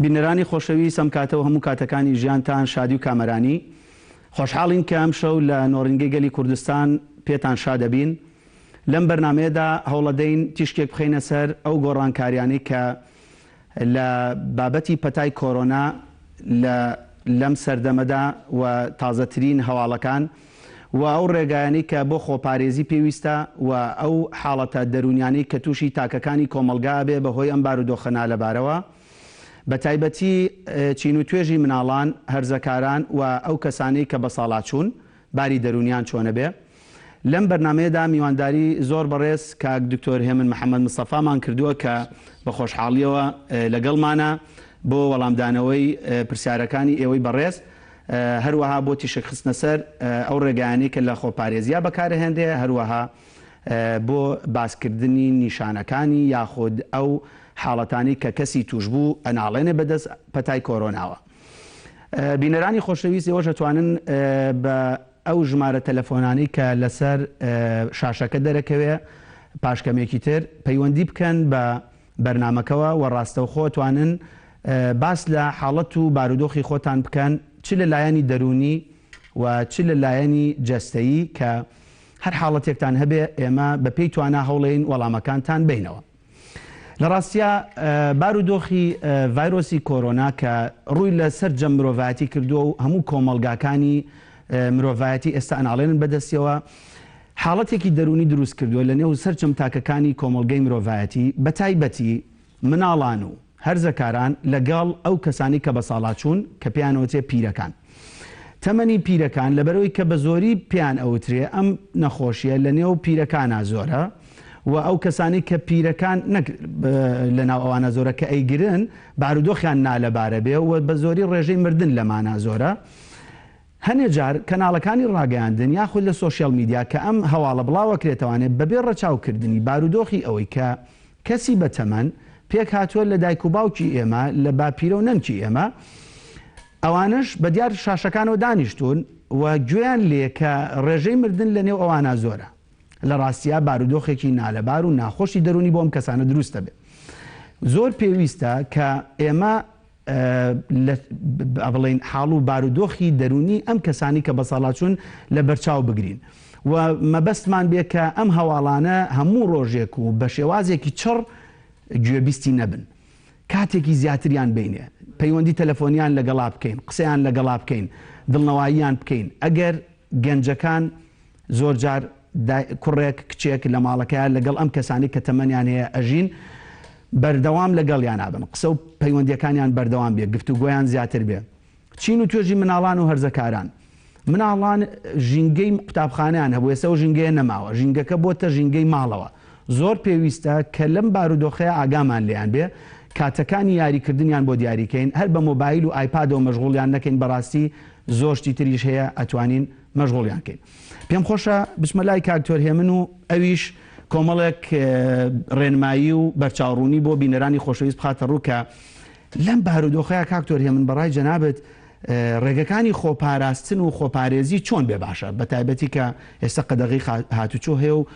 بینەرانی خۆشەویست ئەم کاتەوە هەموو کاتەکانی ژیانتان شادی و کامەرانی خۆشحاڵین کە ئەم شەو لە نۆڕینگەی گەلی کوردستان پێتان شادەبین. لەم بەرنامەیەدا هەوڵەدەین تیشکێک بخەینە سەر ئەو گۆڕانکاریانەی کە لە بابەتی پەتای کۆرۆنا لەم سەردەمەدا و تازەترین هەواڵەکان و ئەو ڕێگایانی کە بۆ خۆپارێزی پێویستە و ئەو حاڵەتە دەرونیانی کە تووشی تاکەکانی کۆمەلگا بێ بەهۆی ئەم بارودۆخەنا لەبارەوە بە تایبەتی چین و توێژی مناڵان هەرزەکاران و ئەو کەسانەی کە بە ساڵات چوون باری دەرونیان چۆنە بێ. لەم بەرنامەیەدا میوانداری زۆر بەڕێز کاک دکتۆر هێمن محەممەد مستەفامان کردووە کە بە خۆشحاڵیەوە لەگەڵمانە بۆ وەڵامدانەوەی پرسیارەکانی ئێوەی بەڕێز، هەروەها بۆ تیشک خستنە سەر ئەو ڕێگایانی کە لە خۆپارێزیە بەکارهێنرێ، هەروەها بۆ باسکردنی نیشانەکانی یاخود ئەو حاڵەتانی کە کەسی توش بوو ئەناڵێنێ بەدەست پەتای کۆرۆناوە. بینەرانی خۆشەویست ئێوە دەتوانن بە ئەو ژمارە تەلەفۆنانی کە لەسەر شاشەکە دەرەکەوێ پاشکەمێکی تر پەیوەندی بکەن بە بەرنمەکەەوە و ڕاستەوخۆ توانن باس لە حاڵەت و بارودۆخی خۆتان بکەن، چ لە لایەنی دەرونی و چ لە لایەنی جەستەیی کە هەر حاڵەتێکتان هەبێ ئێمە بە پێی توانە هەوڵێن وەڵامەکانتان بینەوە. لە ڕاستیە بارودۆخی ڤایرۆسی کۆرۆنا کە ڕووی لە سەر جەم مرۆڤایەتی کردووە و هەموو کۆمەلگاکانی مرۆڤایەتی ئێستا ئەناڵێنن بەدەستیەوە، حاڵەتێکی دەرونی دروست کردووە لە نێو سەرجەم تاکەکانی کۆمەلگەی مرۆڤایەتی بە تایبەتی مناڵان و هەرزەکاران لەگەڵ ئەو کەسانی کە بە ساڵات چوون کە پێیانەوتێ پیرەکان. تەمەنی پیرەکان لەبەرەوەی کە بە زۆری پێیان ئەوترێ ئەم نەخۆشیە لە نێو پیرەکانە زۆرە و ئەو کەسانی کە پیرەکان لە ناو ئەوانە زۆرە کە ئەیگرن بارودۆخیان نالەبارە بێ و بە زۆری ڕێژەی مردن لەمانە زۆرە. هەنێ جار کەناڵەکانی ڕاگەیاندن یاخود لە سۆشیال میدیا کە ئەم هەواڵە بڵاوەکرێتەوانێت بەبێ ڕەچاوکردنی بارودۆخی ئەوەی کە کەسی بەتەمەن پێک هاتووە لە دایک و باوکی ئێمە لە باپیرە و نەنکی ئێمە، ئەوانش بە دیار شاشەکانەوە دانیشتون و گوێیان لێ کە ڕێژەی مردن لە نێو ئەوانە زۆرە. لە ڕاستیە بارودۆخێکی نالەبار و ناخۆشی دەرونی بۆ ئەم کەسانە دروستە بێت. زۆر پێویستە کە ئێمە بڵین حاڵ و بارودۆخی دەرونی ئەم کەسانی کە بە ساڵات چوون لە بەرچاو بگرین و مەبەستمان بێ کە ئەم هەواڵانە هەموو ڕۆژێک و بە شێوازێکی چڕ گوێبیستی نەبن، کاتێکی زیاتریان بینێ، پەیوەندی تەلەفۆنیان لەگەڵا بکەین، قسەیان لەگەڵا بکەین، دڵنەواییان بکەین. ئەگەر گەنجەکان زۆر جار کوڕێک کچێک لە ماڵەکەیان لەگەڵ ئەم کەسانی کە تەمەنیان هەیە ئەژین بەردەوام لەگەڵیان نابن، قسە و پەیوەندیەکانیان بەردەوام بێ، گفتوگۆیان زیاتر بێ. چین و توێژی مناڵان و هەرزەکاران، مناڵان ژینگەی قوتابخانەیان هەبوو، ئێستا و ژینگەیە نەماوە، ژینگەکە بۆتە ژینگەی ماڵەوە. زۆر پێویستە کە لەم بارودۆخەیە ئاگامان لێیان بێ، کاتەکانی یاریکردنیان بۆ دیاریکەین، هەر بە مۆبایل و ئایپادەوە مەشغوڵیان نەکەین، بەڕاستی زۆرشتی تریش هەیە ئەتوانین مەشغوڵیان کەین. پێم خۆشە بچمە لای کاکتۆر هێمن و ئەویش کۆمەڵێک ڕێنمایی و بەرچاوڕوونی بۆ بینەرانی خۆشەویست بخاتە ڕوو کە لەم بارودۆخەیە کاکتۆر هێمن بەڕای جەنابەت ڕێگەکانی خۆپاراستن و خۆپارێزی چۆن بێ باشە، بە تایبەتی کە ئێستا قەدەغی هاتوچۆ هەیە و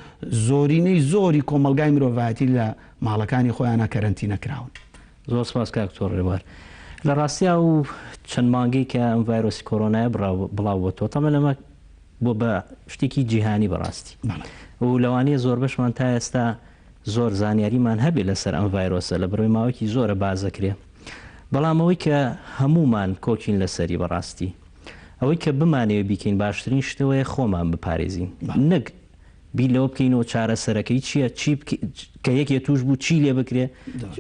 زۆرینەی زۆری کۆمەلگای مرۆڤایەتی لە ماڵەکانی خۆیانە کەرەنتی نەکراون. زۆر سپاس کاکتۆر ڕێبوار. لە ڕاستیا و چەند مانگەی کە ئەم ڤایرۆسی کۆرۆنایە بڵاوبووەوە تەمە لەمە بۆ بە شتێکی جیهانی بەڕاستی و لەوانەیە زۆر بەشمان تا ئێستا زۆر زانیاریمان هەبێ لەسەر ئەم ڤایرۆسە لە بڕووی ماوەیەکی زۆرە بازەکرێ، بەڵام ئەوەی کە هەمومان کۆچین لەسەری بەڕاستی ئەوەی کە بمانەوە بیکەین باشترین شتەوەیە خۆمان بپارێزین، نەک بی لەوە بکەینەوە چارەسەرەکەی چییە کە یەکێ توش بوو چی لێ بکرێ،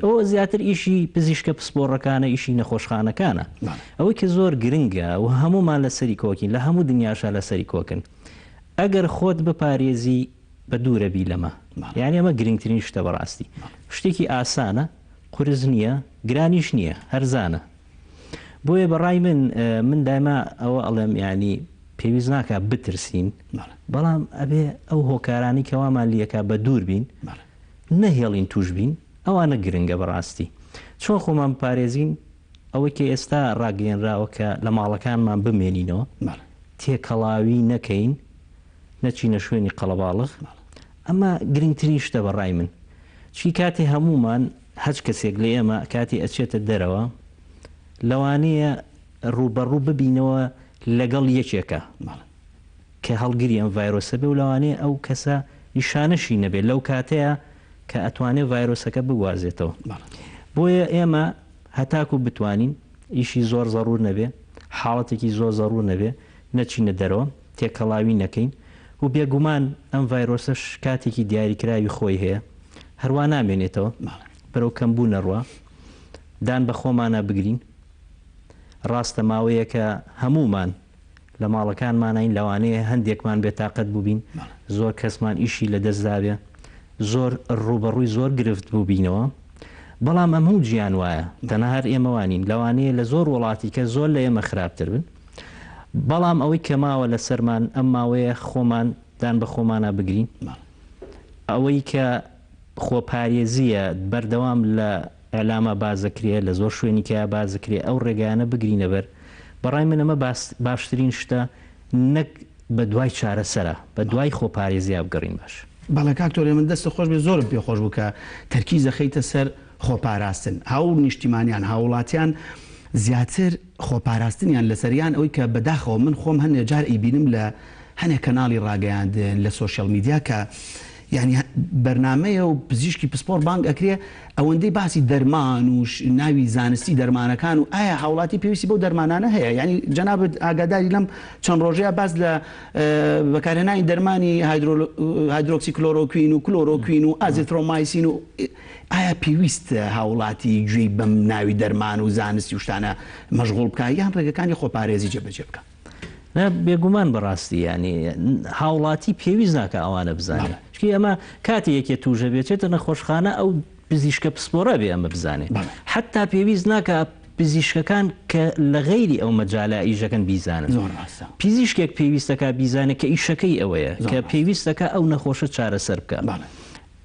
ئەوە زیاتر ئیشی پزیشکە پسپۆڕەکانە، ئیشی نەخۆشخانەکانە، ئەوەی کە زۆر گرنگە و هەمومان لەسەری کۆکین، لە هەموو دنیاشە لەسەری کۆکن. ئەگەر خۆت بپارێزی بە دوورە بی لەمە، یعنی ئەمە گرنگترین شتە بەڕاستی، شتێکی ئاسانە، قورس نییە، گرانیش نییە، هەرزانە. بۆیە بەڕای من دایما ئەوە ئەڵێم، ینی پێویست ناکە بترسین، بەڵام ئەبێ ئەو هۆکارانی کەوامان لیەکە بە دوور بین، نەهێڵین توش بین، ئەوانە گرنگە بەڕاستی. چۆن خۆمان بپارێزین؟ ئەوەی کە ئێستا ڕاگەیەنراوە کە لە ماڵەکانمان بمێنینەوە، تێکەڵاوی نەکەین، نەچینە شوێنی قەڵەباڵغ، ئەمە گرنگترین شتە بەڕای من. چی کاتێ هەمومان هەچ کەسێک لە ئێمە کاتی ئەچێتە دەرەوە لەوانەیە ڕوبەڕوو ببینەوە لەگەڵ یەکێکە کە هەڵگیری ئەم ڤایرۆسە بێ و لەوانەیە ئەو کەسە نیشانەشی نەبێت لەو کاتەیە کە ئەتوانێت ڤایرۆسەکە بوازێتەوە. بۆیە ئێمە هەتاکو بتوانین ئیشی زۆر زەڕور نەبێ، حاڵەتێکی زۆر زەڕور نەبێ، نەچینە دەرەوە، تێکەڵاوی نەکەین و بێگومان ئەم ڤایرۆسەش کاتێکی دیاریکراوی خۆی هەیە، هەروە نامێنێتەوە بەرەو کەمبوو نەڕوە، دان بە خۆمانە بگرین. ڕاستە ماوەیە کە هەمومان لە ماڵەکانمانین، لەوانەیە هەندێکمان بێتاقەت بووبین، زۆر کەسمان ئیشی لە دەستداوێ، زۆر ڕوبەڕووی زۆر گرفت بووبینەوە، بەڵام ئەم هەموو گیان وایە، تەنها هەر ئێمەوانین. لەوانەیە لە زۆر وڵاتی کە زۆر لە ئێمە خراپتر بن، بەڵام ئەوەی کە ماوە لە سەرمان ئەم ماوەیە خۆمان دان بە خۆمانە بگرین، ئەوەی کە خۆپارێزیە بەردەوام لە ئەلامە بازەکرێ لە زۆر شوێنی کە بازەکرێ ئەو ڕێگایانە بگرینە بەر. بەڕای من ئەمە باشترین شتە، نەک بە دوای چارەسەرە، بە دوای خۆپارێزیە بگەڕین باش. بەڵێ کاکتۆر من دەستە خۆش بێ، زۆرم پێخۆش بوو کە تەرکیزە خەیتە سەر خۆپاراستن. هاو نیشتیمانیان هاوڵاتیان زیاتر خۆپاراستنیان لەسەریان ئەوەی کە بەداخەوە من خۆم هەندێک جار ئیبینم لە هەنێک کەناڵی ڕاگەیاندن لە سۆشیال میدیا کە یعنی بەرنمەیە و پزیشکی پسپۆر بانگ ئەکرێ ئەوەندەی باسی دەرمان و ناوی زانستی دەرمانەکان و ئایا هاوڵاتی پێویستی بەو دەرمانانە هەیە؟ یعنی جەنابەت ئاگاداری لەم چەند ڕۆژەیە باس لە بەکارهێنانی دەرمانی هایدرۆکسی کلۆرۆکوین و کلۆرۆکوین و ئازیترۆمایسین و ئایا پێویستە هاوڵاتی گوێی بەم ناوی دەرمان و زانستی و شتانە مەشغوڵ بکە یان ڕێگەکانی خۆپارێزی جێبەجێ بکە؟ بێگومان بەڕاستی ینی هاوڵاتی پێویست ناکە ئەوانە بزانێت، چکە ئەمە کاتێ یەکێ توژە بێتێتە نەخۆشخانە ئەو پزیشکە پسپۆرە بێ ئەمە بزانێت، حتا پێویست ناکە پزیشکەکان کە لە غەیری ئەو مەجالە ئیژەکەن بیزانن. پزیشکێک پێویستەکە بیزانێت کە ئیشەکەی ئەوەیە کە پێویستەکە ئەو نەخۆشە چارەسەر بکە.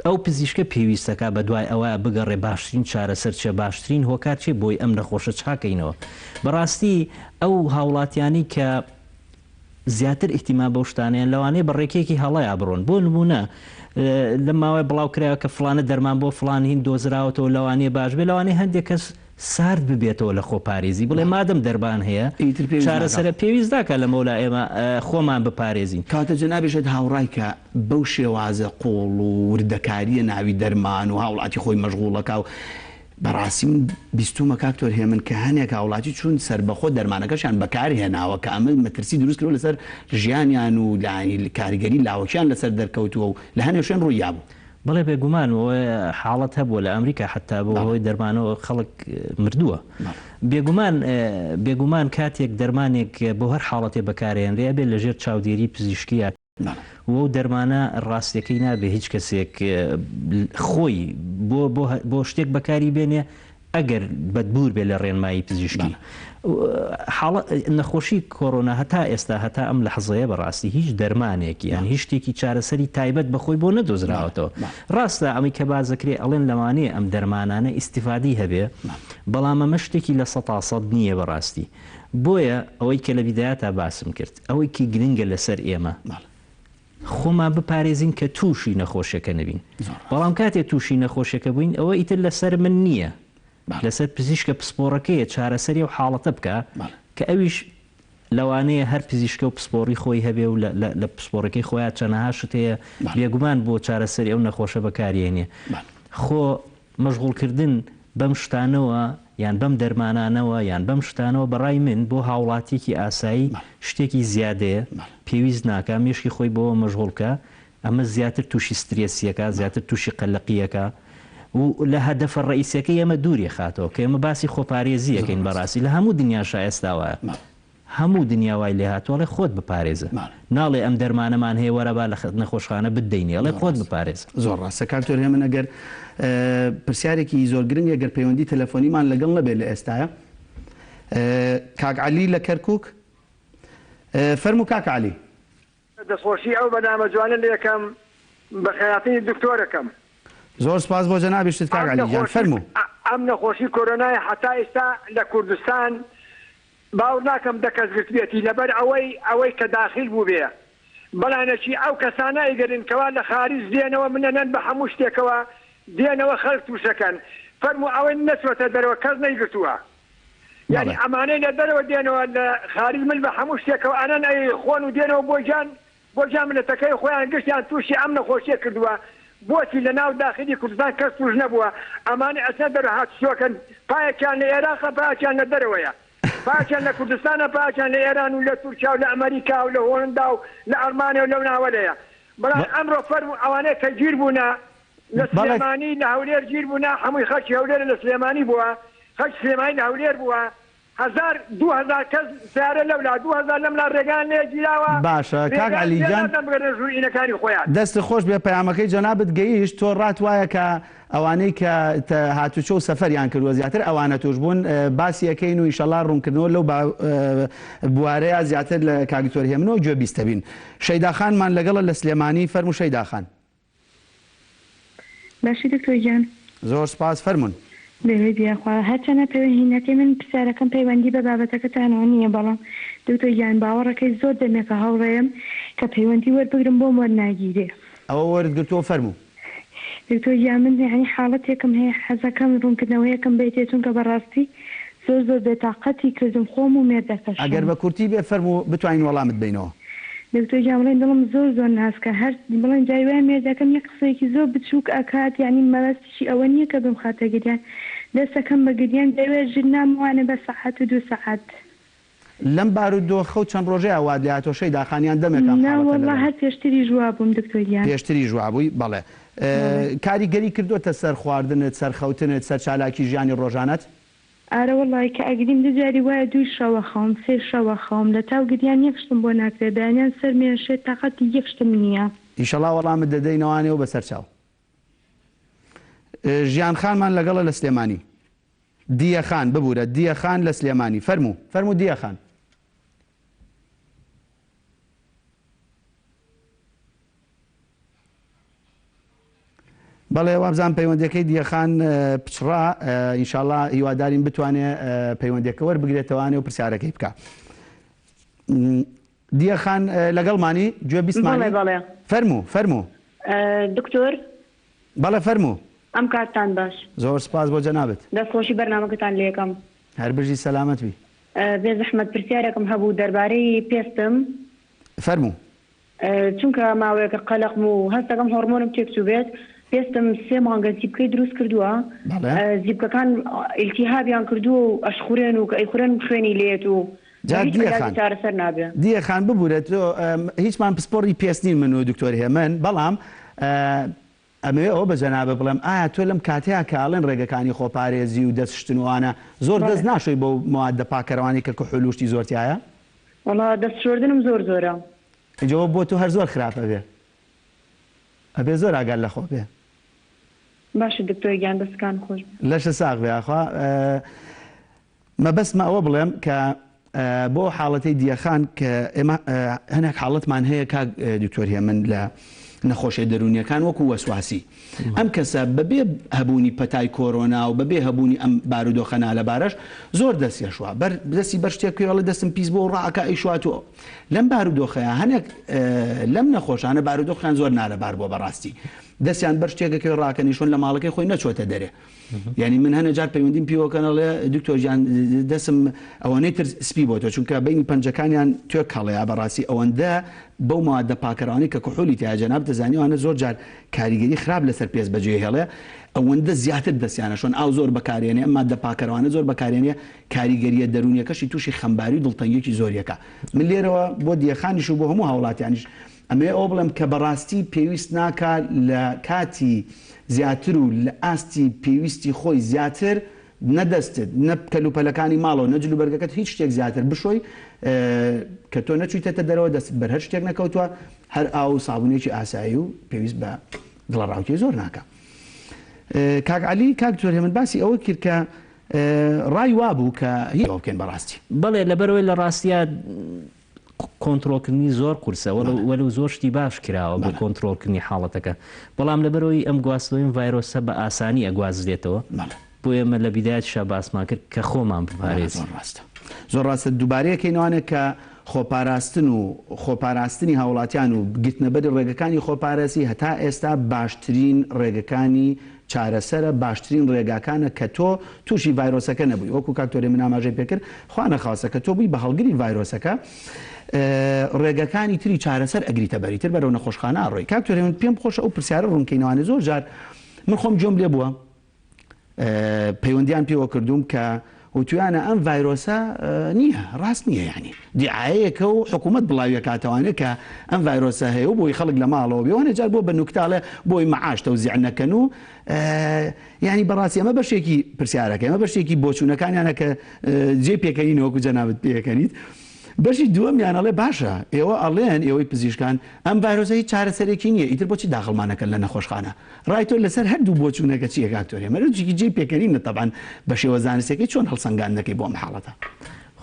ئەو پزیشکە پێویستەکە بە دوای ئەوە بگەڕێ باشترین چارەسەر چێ، باشترین هۆکار چێ بۆی ئەم نەخۆشە چاکەینەوە. بەڕاستی ئەو هاوڵاتیانی کە زیاتر ئیحتیمام بەو شتانیان لەوانەیە بە ڕێکێکی هەڵەیە بڕۆن. بۆ نمونە لە ماوەی بڵاو کرایەوە کە فلانە دەرمان بۆ فلان هین دۆزراوەتەوە لەوانەیە باش بێ، لەوانەیە هەندێک کەس سارد ببێتەوە لە خۆپارێزی بڵێ مادەم دەربان هەیە چارەسەرە پێویست داکە لە مەولا ئێمە خۆمان بپارێزین. کاتە جەنابێژێت هاوڕای کە بەو شێوازە قۆڵ و وردەکاریە ناوی دەرمان و هاوڵاتی خۆی مەشغوڵەکە و بەڕاستی من بیستومە کاکتۆر هێمن کە هەنێک هاوڵاتی چوون سربەخۆ دەرمانەکەشیان بەکار هێناوە کە ئەمە مەترسی دروستکردەوە لەسەر ژیانیان و کاریگەری لاوەکیان لەسەر دەرکەوتووە و لە هەنێک شوێن ڕووی یابوو. بەڵێ بێگومان حاڵەت هەبووە لە ئەمریکا حتا بۆ هۆی دەرمانەوە خەڵک مردووە. بێگومان کاتێک دەرمانێک بۆ هەر حاڵەتێ بەکارێنرێ بێت لەژێر چاودێری پزیشکیە و دەرمانە ڕاستیەکەی نابێ هیچ کەسێک خۆی بۆ شتێک بەکاری بێنێ ئەگەر بەدبور بێ لە ڕێنمایی پزیشکی. نەخۆشی کۆرۆنا هەتا ئێستا هەتا ئەم لە حەزەیە بەڕاستی هیچ دەرمانێکی یان هیچ شتێکی چارەسەری تایبەت بەخۆی بۆ نەدۆزراوەتەوە. ڕاستە ئەمی کە بازەکرێ ئەڵێن لەوانەیە ئەم دەرمانانە ئیسیفادی هەبێ، بەڵام ئەمە شتێکی لە 100% نییە بەڕاستی. بۆیە ئەوەی کە لە بیدایەتا باسم کرد ئەوەی کی گرنگە لەسەر ئێمە خۆمان بپارێزین کە تووشی نەخۆشیەکە نەبین. بەڵام کاتێک تووشی نەخۆشیەکە بووین ئەوە ئیتر لەسەر من نییە، لەسەر پزیشکە پسپۆڕەکەیە چارەسەری و حاڵەتە بکە کە ئەویش لەوانەیە هەر پزیشکە و پسپۆڕی خۆی هەبێ و لە پسپۆڕەکەی خۆیان چەنەها شتەیە بێگومان بۆ چارەسەری ئەو نەخۆشە بەکارێنێ. خۆ مەشغوڵکردن بەم شتانەوە یان بەم دەرمانانەوە یان بەم شتانەوە بەڕای من بۆ هاوڵاتێکی ئاسایی شتێکی زیادەیە، پێویست ناکە مێشکی خۆی بۆەوە مەشغوڵکە، ئەمە زیاتر تووشی سترێسیەکە، زیاتر تووشی قەلەقیەکە و لە هەدەفە ڕئیسەکەی ئێمە دووری خاتەوە کە ئێمە باسی خۆپارێزیەکەین. بەڕاستی لە هەموو دنیاشا ئێستاوایە هەموو دنیاوای لێ هاتووەڵێ خۆت بپارێزە، ناڵێ ئەم دەرمانەمان هەیە وەرەبا لە نەخۆشخانە بدەینێڵێ خۆت بپارێز. زۆر ڕاستە کاکتۆر هێمن ئەگەر پرسیارێکی زۆر گرنگە گەر پەیوەندی تەلەفۆنیمان لەگەڵ نەبێت لە ئێستاە. کاک عەلی لە کەرکووک فەرموو کاک عەلی. دەستخۆشی ئەو بەنامە جوانە لە یەکەم بە خەیاطینی دکتۆرەکەم. زۆر سپاس بۆ جەنابی شت کاک عەلی جان فەرموو. ئەم نەخۆشی کۆرۆنای حتا ئێستا لە کوردستان باور ناکەم دەکەس گرتبێتی لەبەر ئەوەی کە داخل بوو بێ، بەڵانەکی ئەو کەسانە ئەیگەرنکەوە لە خارج دێنەوە منەنەن بە هەموو شتێکەوە دێنەوە خەڵک تووشەکەن. فەرموو ئەوەی نەچوەتە دەرەوە کەس نەیگرتووە. یعنی ئەمانەی لە دەرەوە دێنەوە لە خارج من بە هەموو شتێکەوە ئەنەن ئەی خۆن و دێنەوە بۆ ملەتەکەی خۆیان گشتیان تووشی ئەم نەخۆشیە کردووە بۆچی لە ناو داخلی کوردستان کەس توش نەبووە ئەمانە ئەچە دەرە هاتوچۆکەن پایەکیان لە عێراقە پایەکیان لە دەرەوەیە پایەکیان لە کوردستانە پایەکیان لە ئێران و لە تورکیا و لە ئەمریکا و لە هۆڵندا و لە ئەڵمانیا و لەو ناوەلەیە بەڵام ئەمڕۆ فەرمو ئەوانەیە کە گیر بوونە لە سلێمانی لە هەولێر گیر بوونە هەمووی خەڵکی هەولێر لە سلێمانی بووە خەڵکی سلێمانی لە هەولێر بووە 2000 کەس سیارە لەولا 2000 لەم لا ڕێگان لێ گیراوە باشە کاک عەلیجان ژوورینەکانی خۆیان دەستی خۆش بێ پەیامەکەی جەنابەت گەیشت تۆ ڕات وایە کە ئەوانەی کە هاتوچۆ و سەفەریان کردووە زیاتر ئەوانە توش بوون باسی یەکەین و ئینشەڵا ڕوونکردنەوە لەو بوارەیە زیاتر لە کاگتۆر هێمنەوە گوێ بیستە بین شەیداخانمان لەگەڵە لە سلێمانی فەرموو شەیداخان باشی دکتۆر گیان زۆر سپاس فەرموون دەوێت بیاخوا هەرچەنە پەیوەندی من پرسیارەکەم پەیوەندی بە بابەتەکەتانەوە نییە بەڵام دکتۆر گیان باوەڕەکەی زۆر دەمێکە هەوڕێم کە پەیوەندی وەربگرم بۆم وەرناگیرێ ئەوە وەرگرتووە فەرموو دکتۆر گیان من یعنی حاڵەتێکم هەیە حەزەکەم ڕوونکردنەوەیەکم بێتێ چونکە بەڕاستی زۆر بێتاقەتی کردم خۆم و مێردەکەش ئەگەر بە کورتی بێ فەرموو بتوانین وەڵامت بینەوە دکتۆر گیان بڵێن دڵم زۆر ناسکە هەر بڵێن جایوای مێردەکەم یەک قسەیەکی زۆر بچووک ئەکات یعنی مەبەستیشی ئەوە نییە کە بم خاتە گریان دەستەکەم بە گریان دەوێت ژر ناموانە بە سەعات و 2 سەعات لەم بارودۆخە و چەند ڕۆژەیە ئەوات لە هاتۆشەی داخانیان دەمێکم ناوەڵا هەر پێشتری ژوا بووم دکتۆر گیان پێشتری ژوا بووی بەڵێ کاریگەری کردوتە سەر خواردنت سەرخەوتنت سەر چالاکی ژیانی ڕۆژانەت ئارە وەڵی کە ئەگریم دجاری وایە 2 شەوە خەوم 3 شەوە خەوم لە تاو گریان یەکشتم بۆ ناکرێت بەیانیان سەر مێشێت تاقەتی یەکشتم نییە ئینشەڵا وەڵامت دەدەینەوانێ و بەسەر چاو ژیان خانمان لەگەڵە لە سلێمانی دیەخان ببوورە دیەخان لە سلێمانی فەرموو دیەخان بەڵێ وابزان پەیوەندەکەی دیەخان پچڕا ئینشاءڵڵا هیوادارین بتوانێت پەیوەندەکە وەربگرێتەوانێ و پرسیارەکەی بکە دیەخان لەگەڵمانی گوێ بیستمانی فەرموو دکتۆر بەڵێ فەرموو ئەم کاتتان باش زۆر سپاس بۆ جەنابەت دەستخۆشی بەرنامەکەتان لێ یەکەم هەر بژی سەلامەت بی بێ زەحمەت پرسیارێکم هەبوو دەربارەی پێستم فەرموو چونکە ماوەیەکە قەلەقم و هەستەکەم هۆرمۆنم تێکچوو بێت پێستم 3 مانگە زیبکەی دروست کردووە زیبکەکان ئیلتیهابیان کردووە و ئەشخورێن و کە ئەیخورێن خوێنی لێت و چارەسەر نابێ دیەخان ببوورێت هیچمان پسپۆڕی پێست نین من و دکتۆر هێمن بەڵام ئەمەوێ ئەوە بە جەنابە بڵێم ئایا تۆ لەم کاتەیە کاڵێن ڕێگەکانی خۆپارێزی و دەستشتنوانە زۆر دەست ناشۆی بۆ موادە پاکەڕەوانی کە کحولوشتی زۆرتیایە وەڵا دەستشۆردنم زۆرە ئەجەوە بۆ تۆ هەر زۆر خراپە بێ ئەبێ زۆر ئاگال لە خۆ بێ باشە دکتۆر گیان دەستکان خۆش لەشە ساغ بێ ئاخوا مەبەستمە ئەوە بڵێم کە بۆ حاڵەتەی دیەخان کە ئێمە هەنێک حاڵەتمان هەیە کاک دکتۆر هێمن لە نەخۆشیە دەرونیەکان وەکو وەسواسی ئەم کەسە بەبێ هەبوونی پەتای کۆرۆنا و بەبێ هەبوونی ئەم بارودۆخەنا لە بارەش زۆر دەستیەشوە دەستی بەر شتێکڵە دەستم پیس بۆ ڕاکە ئەیشواتەوە لەم بارودۆخەیە هەنێک لەم نەخۆشانە بارودۆخیان زۆر نارەبار بۆ بەڕاستی دەستیان بەر شتێکەکەی ڕاکەنیشۆن لە ماڵەکەی خۆی نەچۆتە دەرێ یعنی من هەنە جار پەیوەندیم پیوەکەنەڵێ دکتۆرجان دەسم ئەوەنەی تر سپی بۆ تۆ چونکە بینی پەنجەکانیان توێ کاڵەیە بەڕاستی ئەوەندە بەو مادە پاکەڕەوانی کە کحولی تیا جەناب دەزانیوانە زۆر جار کاریگەری خراپ لەسەر پێز بەجێ هێڵێ ئەوەندە زیاتر دەستیانە شۆن ئاو زۆر بەکارێنێ ئەم مادە پاکەڕەوانە زۆر بەکارێنێ کاریگەریە دەرونیەکەشی تووشی خەمباری و دڵتەنگێکی زۆریەکە من لێرەوە بۆ دیەخانیش و بۆ هەموو هاوڵاتیانیش ئەمێ ئەو بڵم کە بەڕاستی پێویست ناکات لە کاتی زیاتر و لە ئاستی پێویستی خۆی زیاتر نەدەستت نە کەلوپەلەکانی ماڵەوە نەجلو بەرگەکەت هیچ شتێک زیاتر بشۆی کە تۆ نەچوویتەتە دەرەوە دەست بەر هەر شتێک نەکەوتووە هەر ئاو سابونێکی ئاسایی و پێویست بە دڵەڕاوکی زۆر ناکە کاک عەلی کاک دکتۆر هێمن باسی ئەوە کرد کە ڕای وابوو کە هیچ بکەین بەڕاستی بەڵێ لەبەرەوەی لە ڕاستیە کۆنتترۆلکردنی زۆر قورسە وەلو زۆر شتی باش کراوە بۆ کۆنتترۆلکردنی حاڵەتەکە بەڵام لەبەرەوەی ئەم گواستەوەی ڤایرۆسە بە ئاسانی ئەگوازرێتەوە بۆ ئێمە لە بیدایەتشا باسمان کرد کە خۆمان بپارێزین زۆر ڕاستە دووبارەیەکەینەوانێت کە خۆپاراستن و خۆپاراستنی هاوڵاتیان و گرتنەبەری ڕێگەکانی خۆپارێزی هەتا ئێستا باشترین ڕێگەکانی چارەسەرە باشترین ڕێگاکانە کە تۆ تووشی ڤایرۆسەکە نەبووی وەکو کاکتۆری من ئاماژەی پێکرد خوا نەخواسە کە تۆ بووی بە هەڵگری ڤایرۆسەکە ڕێگەکانی تری چارەسەر ئەگریتە بەریتر بەرەو نەخۆشخانە ئاڕۆی کاکتۆری من پێم خۆشە ئەو پرسیارە ڕوونکەینەوانە زۆر جار من خۆم جۆم لێ بووە پەیوەندیان پێوە کردوم کە وتوانە ئەم ڤایرۆسە نییە ڕاست نییە یعنی دیعایەکە و حکوومەت بڵاویە کاتەوانێت کە ئەم ڤایرۆسە هەیە و بۆی خەڵک لە ماڵەوە بێوانە جار بۆ بە نوکتاڵێ بۆی مەعاش تەوزیع نەکەن و ینی بەڕاستی ئەمە بەشێکی پرسیارەکە ئەمە بەشێکی بۆچوونەکانیانە کە جێ پێکەنین وەکو جەنابەت پێکەنیت بەشی دووەمیانەڵێ باشە ئێوە ئەڵێن ئێوەی پزیشکان ئەم ڤایرۆسە هیچ چارەسەرێکی نییە ئیتر بۆچی داخڵمانەکەن لە نەخۆشخانە ڕایتۆ لەسەر هەردوو بۆچوونەکە چیە کاکتۆری مەرجێکی جێ پێکەنینە تەبان بە شێوە زانستێکی چۆن هەڵسەنگان دەکەی بۆ ئەم حاڵەتە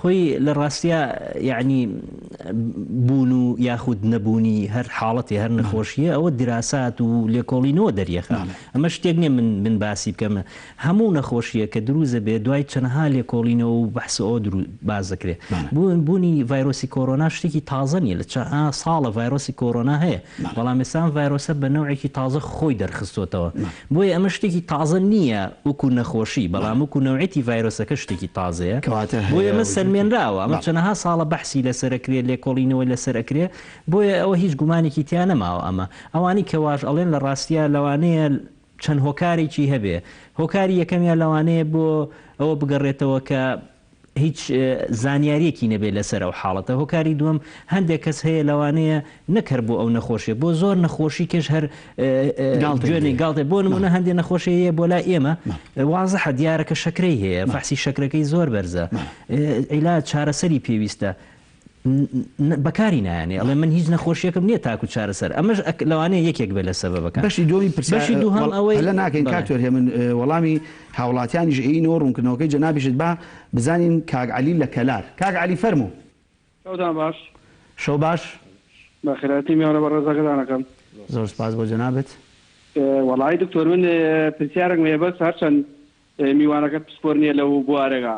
خۆی لە ڕاستیە یعنی بوون و یاخود نەبوونی هەر حاڵەتی هەر نەخۆشیە ئەوە دراسات و لێکۆڵینەوە دەریەخە ئەمە شتێک نییە من باسی بکەمە هەموو نەخۆشیە کە دروزە بێ دوای چەندها لێکۆڵینەوە و بەحسە ئەو باز دەکرێت بوونی ڤایرۆسی کۆرۆنا شتێکی تازە نیە لە ساڵە ڤایرۆسی کۆرۆنا هەیە بەڵام ئێستا ڤایرۆسە بە نەوعێکی تازە خۆی دەرخستۆتەوە بۆیە ئەمە شتێکی تازە نییە وەکو نەخۆشی بەڵام وەکو نەوعێتی ڤایرۆسەکە شتێکی تازەیە بۆیە ئەمە سەرمێنراوە ئەمە چەندەها ساڵە بەحسی لەسەرەکرێت لێکۆڵینەوە لەسەرەکرێت بۆیە ئەوە هیچ گومانێکی تیا نەماوە ئەوانی کەواژ ئەڵێن لە ڕاستیە لەوانەیە چەند هۆکارێکی هەبێ هۆکاری یەکەمیان لەوانەیە بۆ ئەوە بگەڕێتەوە کە هیچ زانیاریەکی نەبێت لەسەر ئەو حاڵەتە هۆکاری دووەم هەندێک کەس هەیە لەوانەیە نەکرد بۆ ئەو نەخۆشیە بۆ زۆر نەخۆشی کەش هەر گوێنی گاڵتێ بۆ نمونە هەندێک نەخۆشیەیە بۆ لا ئێمە وازەحە دیارەکە شەکرەی هەیە فەحسی شەکرەکەی زۆر بەرزە عیلاج چارەسەری پێویستە بەکاری نایانێ ئەڵێ من هیچ نەخۆشیەکەم نییە تاکو چارەسەر ئەمەش لەوانەیە یەکێک بێ لە سەبەبەکە بەشی دووەم ئەوەی لە ناکەین کاکتۆر هێ من وەڵامی هاوڵاتیانیش ئینەوە ڕوونکردنەوەکەی جەنابیشت با بزانین کاک عەلی لە کەلار کاک عەلی فەرموو باش شەو باش بەخێراتی میوانە بە ڕێزەکەدانەکەم زۆر سپاس بۆ جەنابەت وەڵی دکتۆر من پرسیارێک مێ بەس هەرچەند میوانەکەت پسپۆر نییە لەو بوارێگا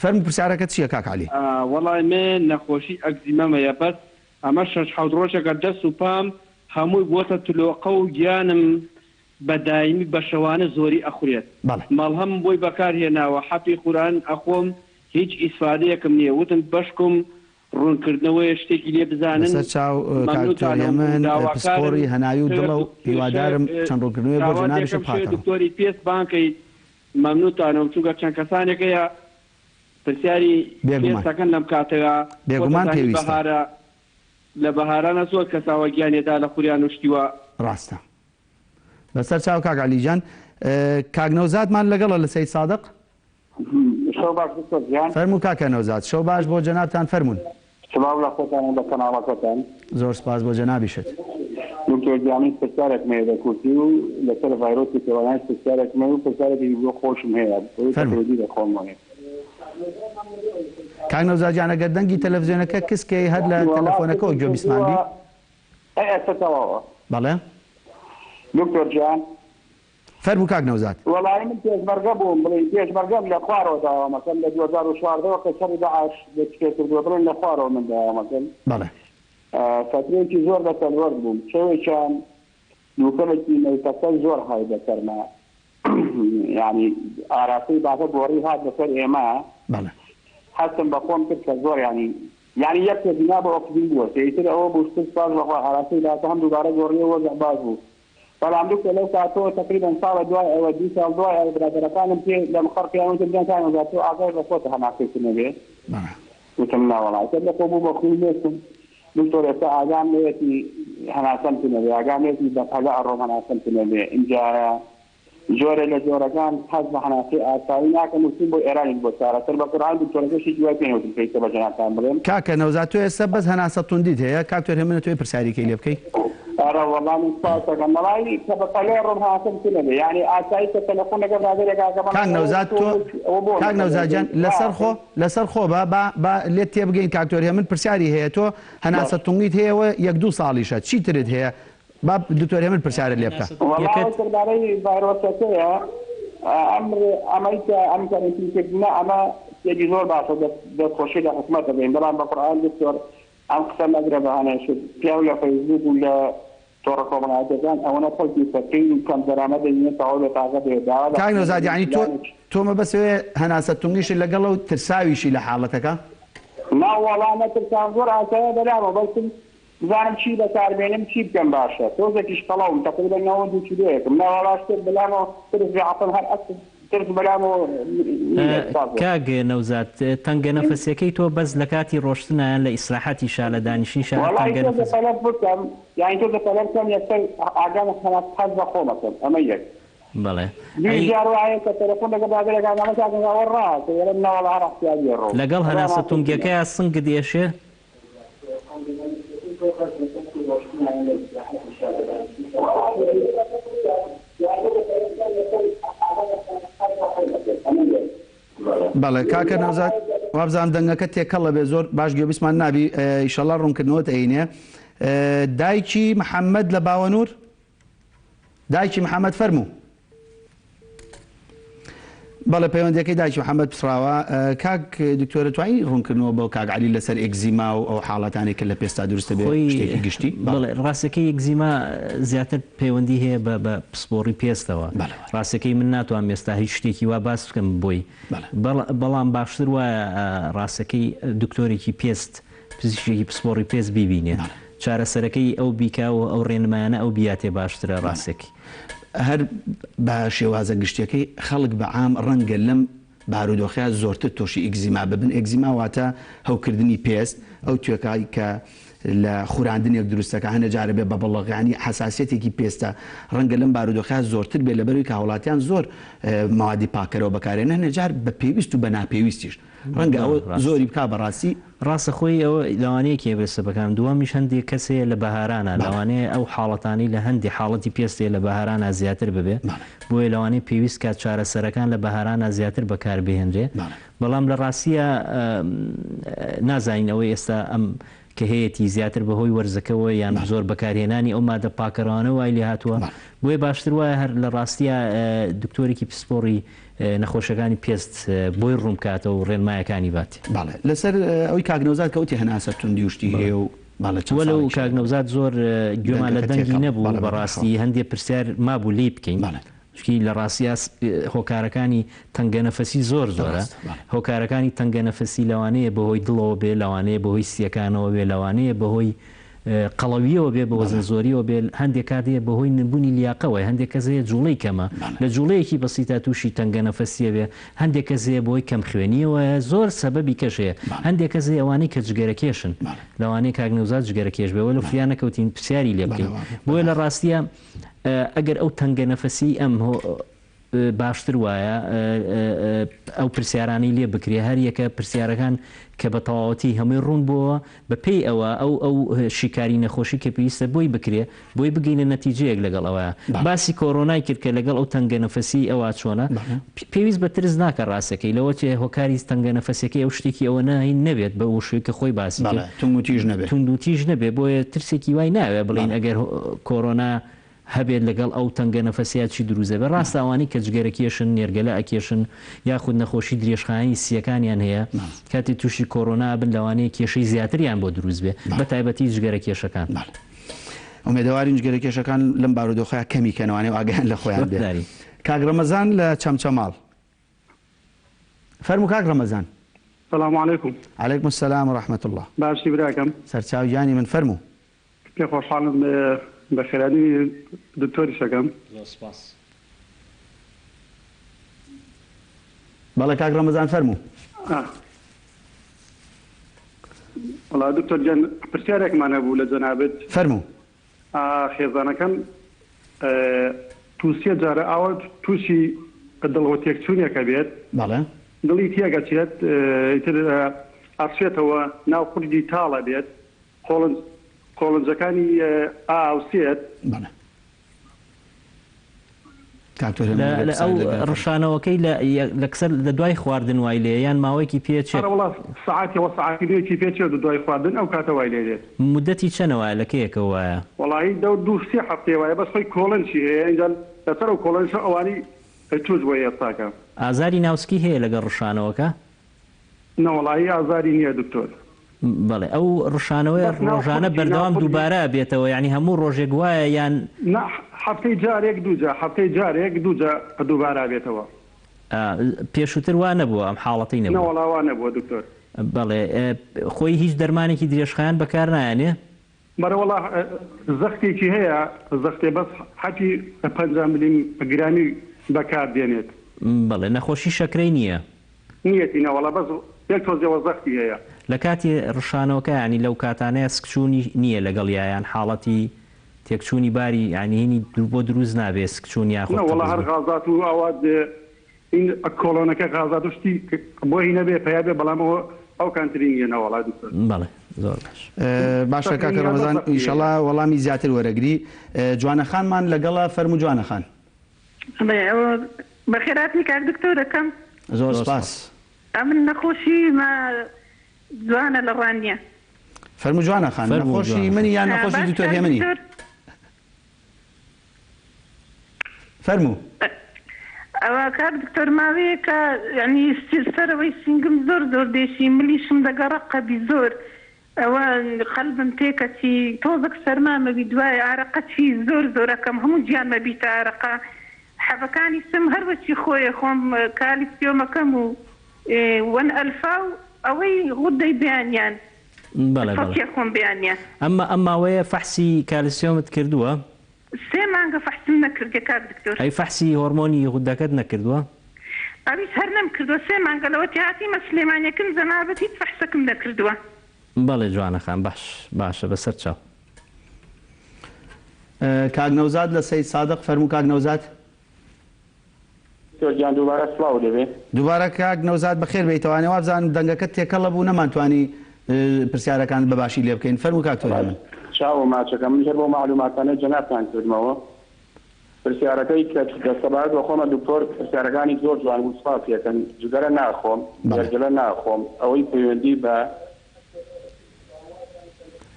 فەرموو پرسیارەکەت چییە کاک عەلی وەڵی من نەخۆشی ئەگزیمەمەیە بەس ئەمە 6 ڕۆژێکە دەست و پام هەمووی بۆتە تلۆقە و گیانم بەدایمی بە شەوانە زۆری ئەخورێت ماڵهەم بۆی بەکارهێناوە حەپی قورئان ئەخۆم هیچ ئیسفادەیەکم نییە وتم بەشکم ڕوونکردنەوەی شتێکی لێ بزانن من پسپۆری هەناوی و دڵە و هیوادارم چەند ڕوونکردنەوەی بۆ جەنابیشە پاتەوە دکتۆری پێست بانکەی مەمنوتانەوە چونکە چەند کەسانێکەیە پرسیاری پێستەکەن لەم کاتەوە بێگومان پێویستە لە بەهارانە زۆر کەساوە گیانێدا لە خوریان وشتیوە ڕاستە بەسەر چاو کاک عەلیجان کاک نەوزادمان لەگەڵە لە سەید سادق فەرموو کاکە نەوزاد شەو باش بۆ جەنابتان فەرموون سڵاو لە خۆتان بە کەناڵەکەتان زۆر سپاس بۆ جەنابیشت دکتۆر جامی پرسیارێک مێ لە کورتی و لەسەر ڤایرۆسی کۆرۆنای پرسیارێک مێ و پرسیارێکی بۆ خۆشم هەیە فەرموو لە خۆمانێ کاک نەوزادیان ئەگەر دەنگی تەلەڤیزیۆنەکە کسکەی هەر لە تەلەفۆنەکەەوە گوێ بیسماندی ئەسەتەوەوە بەڵێ دکتۆر جان فەرموو کاک نەوزاد وەڵی من پێشمەرگە بووم بڵێ پێشمەرگەم لە خوارەوە داوامەکەم لە 2014ەوە کە شەڕی داعش دەچکێتردووە بڵێن لە خوارەوە من داوامەکەم بەڵێ فترەیەکی زۆر بەسەروەرد بووم شەوێکیان دووکەمێکی نەوتەکە زۆر های بەسەرما یعنی ئاراسەی باشە گۆڕی هات بەسەر ئێمە هەستم بە خۆم کرد کە زۆر یعنی یەک بنا بە ئۆکسیجین بووە سێتر ئەوە بووشتر سپاس بەخوا ئاراسەی باشە هەم دووبارە گۆڕیەوە باش بوو بەڵام دوکتۆر لەو کاتەوە تقریبا ساڵە دوای ئەوە 2 ساڵ دوای ئەوە برادەرەکانم پێ لەم خەڵکییان بدەن کانەوە تۆ ئاگای بە خۆتە هەناسێتنە بێ وتم ناوەڵای لە خۆ بوو بە خوی لێستم دکتۆر ئێستا ئاگام لێتی هەناسەمتنە بێ ئاگام لێتی بەپەلە ئەڕۆم هەناسەمتنە بێ اینجا جۆرە لە جۆرەکان حەز بە هەناسی ئاسایی ناکەم وچین بۆ ئێرانی بۆ چارەسەر بە قورئان دکتۆرەکەشی دوای پێنەوتم پێیتە بە جەنابتان بڵێم کاکە نەوزاد تۆ ئێستا بەس هەناسە توندیت هەیە کاکتۆر هێمنە تۆی پرسیارێکی لێ بکەی ئارە وەڵام سپاسەکەم مەڵای کە بەپەلەی ڕۆم هەناسەمتنە بێ یعنی ئاسایی کە تەلەفۆنەکە برادەرێکاکەمان کاک نەوزاد تۆ کاک نەوزادجان لەسەر خۆ بە لێت تێبگەین کاکتۆر هێمن پرسیاری هەیە تۆ هەناسە توندیت هەیەوە 1-2 ساڵیشە چیترت هەیە با دکتۆر هێمن پرسیارە لێ بکە وەڵامەی ڤایرۆسەکەیە ئەمەی کە ئەم کارێکردنە ئەمە یەکی زۆر باشە دەستخۆشی لە حکومەتە بێن بەڵام بە قورئان دکتۆر ئەم قسە نەگرە بەهانەیە شت پیا و لە فەیسبوک و لە تۆڕە کۆمەڵایەتەکان ئەوەنە خەڵکی فەقیر و کەم دەرامەت دەبینێت تەواو لە تاقە بێداوا کاک نەوزاد یعنی تۆمە بەسێ هەناسە تونگیشی لەگەڵ و ترساویشی لە حاڵەتەکە ناوەڵا نەترسان زۆر ئاسایە بەلامە بەڵکم بزانم چی بەکاربێنم چی بکەم باشە تۆزێکیش قەڵاوم تەقریبەن 92 کیلۆیەکم ناوەڵاش کرد بەلامەوە ترس عەفەن هەر ئەسڵ ترس بەلامەوە کاک نەوزاد تەنگە نەفەسیەکەی تۆ بەس لە کاتی ڕۆشتنیان لە ئیسراحەتی شا لە دانیشتنی شا وەڵی تۆزە تەلەف بکەم یانی تۆزە تەلەف بکەم یەکسەر ئاگام حەز بە خۆمەکەم ئەمە یەک بەڵێ جار وایە کە تەلەفۆن لەگە بابێرەکان ئەمە کاکەوە ڕاستە وەرە ناوەڵا هەر احتیاجی ڕۆ لەگەڵ هەناسە تونگەکەیە سنگ دێشێ بەڵێ کاکە نەوزاد وابزان دەنگەکە تێکەڵە بێ زۆر باش گوێبیستمان نابی ئیشەڵا ڕوونکردنەوەت عینێ دایکی محەممەد لە باوەنور دایکی محەممەد فەرموو بەڵێ پەیوەندەکەی دایکی محەممەد پسراوە کاک دکتۆرە توانی ڕوونکردنەوە بۆ کاک عەلی لەسەر ئێگزیما و ئەو حاڵەتانی کە لە پێستا دروستە بێ شتێکی گشتی بەڵێ ڕاستەکەی ئێگزیما زیاتر پەیوەندی هەیە بە پسپۆڕی پێستەوە ڕاستەکەی من ناتوان ئێستا هیچ شتێکی وا باس بکەم بۆی بەڵام باشتر وایە ڕاستەکەی دکتۆرێکی پێست پزیشکی پسپۆڕی پێست بیبینێ چارەسەرەکەی ئەو بیکا و ئەو ڕێنمایانە ئەو بیاتێ باشترە ڕاستێکی هەر بە شێوازە گشتەکەی خەڵک بە عام ڕەنگە لەم بارودۆخیا زۆرتر تۆشی ئێگزیما ببن ئێگزیما واتە هەوکردنی پێست ئەو توێکایی کە لە خوراندنێک دروستەکە هەنە جارە بێ بە بەڵەغانی حساسیەتێکی پێستە ڕەنگە لەم بارودۆخیا زۆرتر بێ لەبەروی کە وڵاتیان زۆر ماوادی پاکەرەوە بەکارێنە هەنە جار بە پێویست و بە ناپێویستیش ڕەنگە ئەوە زۆری بک بەڕاستی ڕاستە خۆی ئەوە لەوانەیەکی بێستە بەکەم دووەمیش هەندێک کەسەیە لە بەهارانە لەوانەیە ئەو حاڵەتانی لە هەندی حاڵەتی پێستێ لە بەهارانە زیاتر ببێ بۆیە لەوانەیە پێویست کات چارەسەرەکان لە بەهارانە زیاتر بەکاربهێنرێ بەڵام لە ڕاستیە نازانین ئەوەی ئێستا ئەم کە هەیەی زیاتر بەهۆی وەرزەکەەوە یان زۆر بەکارهێنانی ئەو مادە پاکەڕانە وای لێ هاتووە بۆیە باشتر وایە هەر لە ڕاستیە دکتۆرێکی پسپۆڕی نەخۆشەکانی پێست بۆی ڕوومکاتە و ڕێنمایەکانی باتی باڵێ لەسەر ئەوی کاگنەوزاد کەوتی هەناسە توندی وشتی هەیە و وەلە و کاگنەوزاد زۆر گوێمان لە دەنگی نەبوو بەڕاستی هەندێک پرسیار مابوو لێ بکەین شکی لە ڕاستی هۆکارەکانی تەنگە نەفەسی زۆر زۆرە هۆکارەکانی تەنگە نەفەسی لەوانەیە بەهۆی دڵەوە بێ لەوانەیە بەهۆی سیەکانەوە بێ لەوانەیە بەهۆی قەڵەویەوە بێ بە وەزن زۆریەوە بێ هەندێک کاتەیە بەهۆی نبوونی لیاقەوەی هەندێک کەسەیە جوڵەی کەمە لە جوڵەیەکی بەسیتا تووشی تەنگە نەفەسیە بێ هەندێک کەسەیە بۆی کەم خوێنیەوە زۆر سەبەبی کەشەیە هەندێک کەسەیە ئەوانەی کە جگەرەکێشن لەوانەیە کاگنەوزاد جگەرەکێش بێ وەلو فیان نەکەوتین پرسیاری لێ بکەین بۆیە لە ڕاستیە ئەگەر ئەو تەنگە نەفەسی ئەم باشتر وایە ئەو پرسیارانی لێ بکرێ هەر یەکە پرسیارەکان کە بە تەواوەتی هەمووی ڕوون بووە بەپێی ئەوە ئەو شیکاری نەخۆشی کە پێویستە بۆی بکرێ بۆی بگەینە نەتیجەیەک لەگەڵ ئەوە باسی کۆڕۆنای کرد کە لەگەڵ ئەو تەنگە نەفەسی ئەوە چۆنە پێویست بە ترس ناکە ڕاستەکەی لەوە چێ هۆکاری تەنگە نەفەسەکەی ئەو شتێکی ئەوە ناهین نەبێت بە وشوی کە خۆی باسی توندوتیژ نەبێت بۆیە ترسێکی وای ناوێ بڵین ئەگەر کۆڕۆنا هەبێت لەگەڵ ئەو تەنگە نەفەسیاتی دروزە بە ڕاستاوانی کە جگەرەکێشن نێرگەلە ئەکێشن یاخود نەخۆشی درێژخانی سیەکانیان هەیە کاتی تووشی کۆڕۆنا بن لەوانەیە کێشەی زیاتریان بۆ دروست بێ بە تایبەتی جگەرەکێشەکان ئومێدەوارین جگەرەکێشەکان لەم بارودۆخەیە کەمی کەنەوانێ و ئاگەیان لە خۆیان بێ کاک ڕەمەزان لە چەمچەماڵ فەرموو کاک ڕەمەزان سلام علیکم علیکم السلام ورحمة الله باشی براکەم سەرچاوی جانی من فەرموو پێ خۆشحاڵم بە خێرانی دکتۆری شەکەم بەڵێ کاک ڕەمەزان فەرموو وڵا دکتۆر گیان پرسیارێکمان هەبوو لە جەنابەت فەرموو خێزانەکەم تووسیە جارە ئاوە تووشی دڵەوە تێکچوونێکە بێت بەڵێ دڵی تێگەچێت ئیتر ئەڕچێتەوە ناو خوردی تاڵە بێت کۆڵنجەکانی ئاوسێت ئەو ڕشانەوەکەی لەکسەر لە دوای خواردن وای لێ یان ماوەیەکی پێچێت ساعتەوە ساعتێکی پێچێت و دوای خواردن ئەو کاتە وای لێت مدەتی چەنەوە لەکەیەکە وایە وڵی دوو سێ هەفتێ وایە بەس خۆی کۆڵنجی هەیە اینجا لەسەر و کۆڵنج ئەوانی توش بۆ ئێستاکە ئازاری ناوسکی هەیە لەگەڵ ڕشانەوەکە نەوەڵایی ئازاری نییە دکتۆر بەڵێ ئەو ڕشانەوەی ڕۆژانە بەردەوام دووبارە بێتەوە یعنی هەموو ڕۆژێک وایە یان هەفتەی جارێک دووجا هەفتەی جارێک دووجا دووبارە بێتەوە پێشووتر وا نەبووە ئەم حاڵەتی نەبووە نەوەڵاوە نەبووە دکتۆر بەڵێ خۆی هیچ دەرمانێکی درێژخایان بەکار نایانێ بەرەوەڵا زەختێکی هەیە زەختێ بەس حەکی 5 ملیم گرانی بەکار دێنێت بەڵێ نەخۆشی شەکرەی نییە نیەتی نەوەڵا بەس یەک تۆزەوە زەختی هەیە لە کاتی ڕشانەوەکە ینی لەو کاتانەیە سکچوونی نییە لەگەڵ یایان حاڵەتی تێکچوونی باری ینی بۆ دروست نابێت سکچوون یاخۆ وڵا هەر غازات و ئەوە این کۆلۆنەکە غازات شتی بۆ هی نەبێ پیا بێ بەڵامەوە ئەو کانترینە نەوەڵا دکتۆر بەڵێ زۆر باشە کاکە ڕەمەزان ئینشەڵا وەڵامی زیاتر وەرەگری جوانەخانمان لەگەڵا فەرموو جوانەخان بەخێراتی کار دکتۆرەکەم زۆر سپاس ئەمن نەخۆشی جوانە لە ڕانیە فەرموو جوانەخان نەخۆشی منی یان نەخۆشی دکتۆر هێمنی فەرموو ئەوە کار دکتۆر ماوەیە کە ینی سەرەوەی سنگم زۆر زۆر دێشی ملیشم دەگەڕە قەبی زۆر ئەوە قەلبم تێکەچی تۆزێک سەرمامەبی دوای ئارەقەچی زۆر زۆرەکەم هەموو گیانمە بیتە ئارەقە حەبەکانی سم هەروەچی خۆیە خۆم کالیسیۆمەکەم و وەن ئەلفا و ئەوەی غودەی بیانیان خۆم بیانیان ئەماوەیە فەحسی کالیسیۆمت کردووە 3 مانگە فەحسم نەکردێ کار دکتۆر ئەی فەحسی هۆرمۆنی غودەکەت نەکردووە ئەویش هەر نەمکردووە 3 مانگە لەوە تیاتیمە سلێمانیەکەم زەنابەت هیچ فەحسەکەم نەکردووە بەڵێ جوانەخان باشە بەسەر چاو کاک نەوزاد لە سەید سادق فەرموو کاک نەوزاد جان دووبارە سڵاو دەبێ دووبارە کاک نەوزاد بەخێر بێیتەوانێ وابزانم دەنگەکەت تێکەڵە بوو نەمانتوانی پرسیارەکان بەباشی لێ بکەین فەرموو کاک تۆ من چاو ماچەکەم من هەر بۆ معلوماتانە جەنابتان کردمەوە پرسیارەکەی کە دەسەبارەت بە خۆمە دکتۆر پرسیارەکانی زۆر جوان و سپاسیەکەن جگەرە ناخۆم جەرگەلە ناخۆم ئەوەی پەیوەندی بە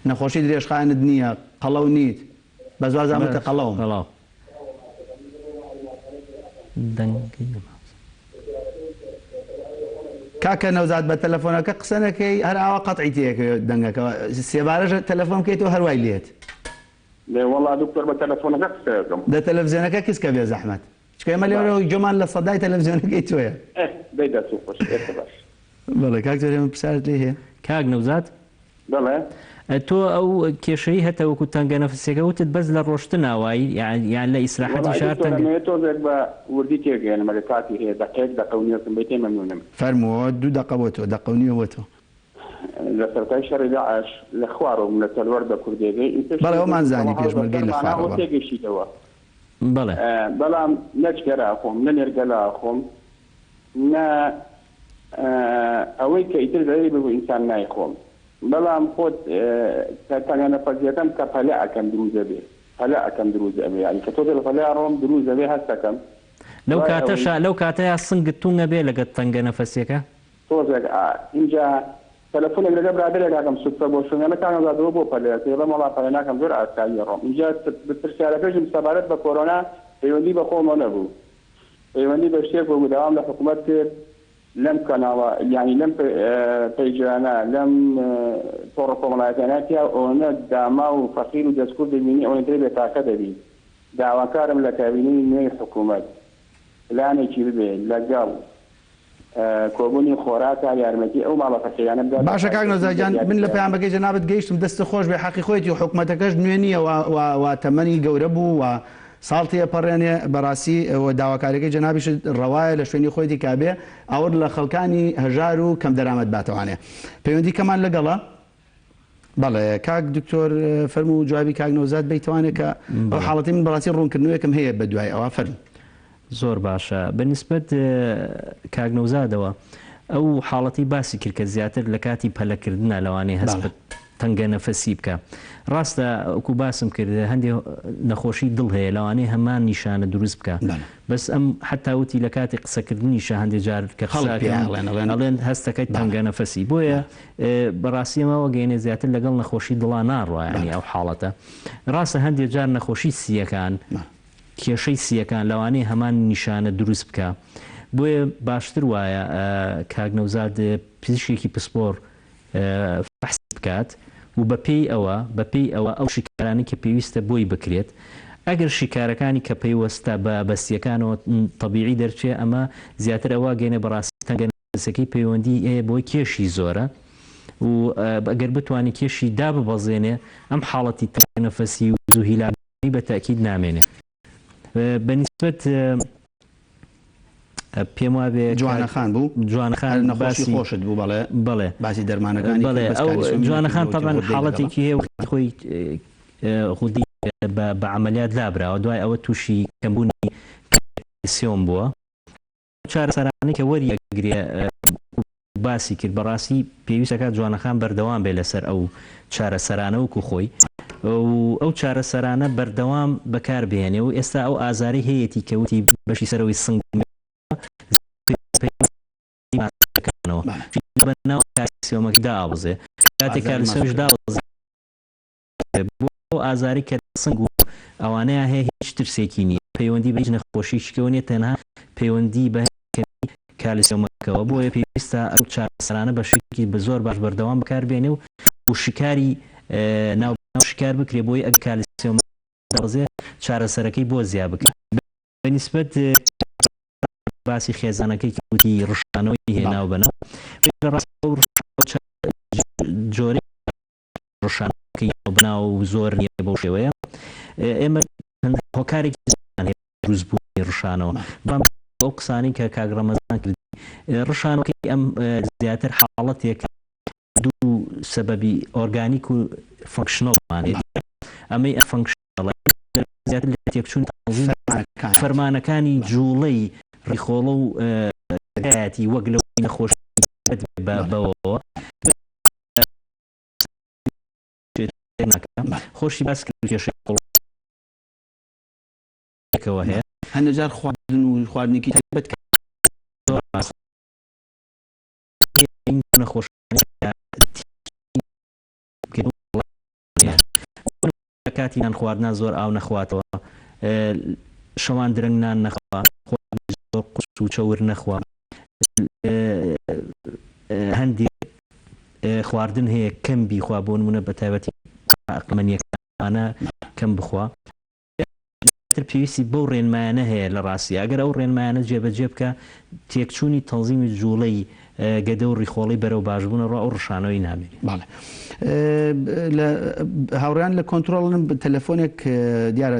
نەخۆشی درێژخایەنت نییە قەڵەو نیت بە زوازامەتە قەڵەوم کاکە نەوزاد بە تەلەفۆنەکە قسەنەکەی هەر ئاوا قەتعی تێکە دەنگەکەەوە سێبارەش تەلەفۆن بکەیتەوە هەروای لێت وەڵا دکتۆر بە تەلەفۆنەکە قسەکەم دە تەلەڤزیۆنەکە کسکە بێ زەحمەت چکە ئێمە لێرەوەی جۆمان لە سەدای تەلەڤزیۆنەکەی تۆیە بەڵێ کاک زۆر ئێمە پرسیارت لێ هەیە کاک نەوزاد بەڵێ تۆ ئەو کێشەی هەتە وەکو تەنگە نەفسیەکە وتت بەس لە ڕۆشتن ناوایی یان لە ئیسراحەتی شار تۆزێک بە وردی تێگەێنمە لە کاتی هەیە دەقێک دەقەونیەکەم بێ تێ مەمنونم فەرمووە 2 دقە بۆ تۆ دەقەونیەوە تۆ لە سەرای شەڕی داعش لە خوارەوە لە تەلوەر بە کوردێگەی بەڵێ ئەومان زانی پێشمەرگەی لە خوارەوە تێگەشیتەوە بەڵێ بەڵام نەچگەرا خۆم نە نێرگەلا خۆم نە ئەوەی کە ئیتر دەری ببوو ئینسان نای خۆم بەڵام خۆت تەنیا نەفەزیەکەم کە پەلە ئەەکەم دروزە بێ پەلە ئەەکەم دروزە بێ ینی کە تۆ لە پەلە ڕۆم دروزە بێ هەستەکەم لەو کاتەیە سنگت توونە بێ لەگەت تەنگە نەفەسیەکە تۆزێک اینجا تەلەفۆنێک لەگە برادرێکاکەم سوتە بۆ شوێنەکانەزادەوە بۆ پەلەکە بە مەڵا پەلە ناکەم زۆر ئاسایی ڕۆم اینجا پرسیارەکەژم سەبارەت بە کۆرۆنا پەیوەندی بە خۆمە نەبوو پەیوەندی بە شتێک بۆ داوام لە حکوومەت کرد لەم کەناوە یعنی لەم پەیجانە لەم تۆڕە کۆمەڵایەتیانەتیا ئەوەنە داما و فەقیر و دەستکورد دەبینی ئەوەی ترێ بێ تاکە دەبی داواکارم لە کابینەی نوێی حکوومەت پلانێکی ببێ لەگەڵ کۆبوونی خۆراکە یارمەتی ئەو ماڵە فەقیرانە بدات. باشە کاک نەوزادجان من لە پەیامبەکەی جەنابەت گەیشتم دەستە خۆش بێ حەقی خۆیەتی و حکوومەتەکەش نوێ نییە و تەمەنی گەورە بوو و ساڵتیە پەڕێنێ بەڕاستی داواکاریەکەی جەنابیش ڕەوایە لە شوێنی خۆیەتی کابێ ئەوە لە خەڵکانی هەژار و کەم دەرامەت باتەوانێ پەیوەندی کەمان لەگەڵە. بەڵێ کاک دکتۆر فەرموو جوابی کاک نەوزاد بیتوانێت کە ئەو حاڵەتی من بەڕاستی ڕوونکردنەوەیەکم هەیە بە دوای ئەوە فەرموو. زۆر باشە بەنسبەت کاک نەوزادەوە ئەو حاڵەتی باسی کرد کە زیاتر لە کاتی پەلەکردنە لەوانەیە هەست تەنگە نەفەسی بکە. ڕاستە ئەوکو باسم کرد هەندێک نەخۆشی دڵ هەیە لەوانەیە هەمان نیشانە دروست بکە بەس ئەم حتاوتی لە کاتی قسەکردنیشە هەندێک جار کە ئەڵێن هەستەکەی تەنگە نەفەسی بۆیە بەڕاستیەمەوە گەینێ زیاتر لەگەڵ نەخۆشی دڵان ناڕوایانی ئەو حاڵەتە. ڕاستە هەندێک جار نەخۆشی سیەکان کێشەی سیەکان لەوانەیە هەمان نیشانە دروست بکە بۆیە باشتر وایە کاک نەوزاد پزیشکێکی پسپۆر فحص بکات و بەپێی ئەوە ئەو شیکارانی کە پێویستە بۆی بکرێت ئەگەر شیکارەکانی کە پێیوەستە بە بەستیەکانەوە تەبیعی دەرچێ ئەمە زیاتر ئەوە گەێنە بەڕاستی تەنگەنەسەکەی پەیوەندی ئەیە بۆی کێشی زۆرە و ئەگەر بتوانانی کێشی داببەزێنێ ئەم حاڵەتی تەنگەنەفەسی و زوهیلانی بە تاکید نامێنێ بەنسبەت پێم وابێ جوانەخان بوو جوانەخان نەخۆشی خۆشت بوو بەڵێ باسی دەرمانەکانی بەڵێ ئەو جوانەخان تەبەن حاڵەتێکی هەیە خۆی خودی بە عملیات لابراوە دوای ئەوە تووشی کەمبوونی کەلسیۆم بووە چارەسەرانەی کە وەریەگرێ باسی کرد بەڕاستی پێویستەکە جوانەخان بەردەوام بێ لەسەر ئەو چارەسەرانە وەکو خۆی ئەو چارەسەرانە بەردەوام بەکار بێنێ و ئێستا ئەو ئازاری هەیەی کەوتی بەشی سەرەوەی سنگ بەناو کالسیۆمەکە دابزێ کاتێک کالسیۆمش دابزێ بۆ ئازاری کە سنگ و ئەوانەیە هەیە هیچ ترسێکی نییە پەیوەندی بە هیچ نەخۆشیشکەوە نیە تەنها پەیوەندی بە کالسیۆمەکەەوە بۆیە پێویستە ئەو چارەسەرانە بە شێکی بە زۆر باش بەردەوام بەکاربێنێ و شکاری ناو شکار بکرێ بۆی ئەگە کالسیۆم دەڕزێ چارەسەرەکەی بۆ زیاد بکرێت بەنسبەت باسی خێزانەکەی کەوتی ڕشانەوەی هێناو بەناو جۆری ڕشانەکەی بناو زۆر نییە بەو شێوەیە ئێمە هۆکارێکی دروستبوونی ڕشانەوە بەڵام ئەو قسانی کە کاک ڕەمەزان کردی ڕشانەکەی ئەم زیاتر حاڵەتێک دوو سەبەبی ئۆرگانیک و فەنکشنەڵمانێت ئەمەی فەنکشنەڵ زیاتر لە تێکچوون فەرمانەکانی جوڵەی ڕیخۆڵە و هەیەتی وەک لەو نەخۆشی بەوە خۆشی باس کێشەکەەوە هەیە هەندێجار خواردن و خواردنێکی تایبەت نەخۆش کاتی نان خواردنا زۆر ئاو نەخواتەوە شەوان درەنگ نان نەخوا زۆر قوچ و چەور نەخوا هەندێک خواردن هەیە کەم بیخوا بۆ نمونە بە تایبەتی ئەقلمەنیەکانە کەم بخوا پێویستی بەو ڕێنمایانە هەیە لە ڕاستی ئەگەر ئەو ڕێنمایانە جێبەجێ بکە تێکچوونی تەنزیمی جوڵەی گەدە و ڕیخۆڵی بەرەو باشبوون ڕ ئەو ڕشانەوەی نامێنێت باڵێ هاوڕیان لە کۆنتترۆڵن تەلەفۆنێک دیارە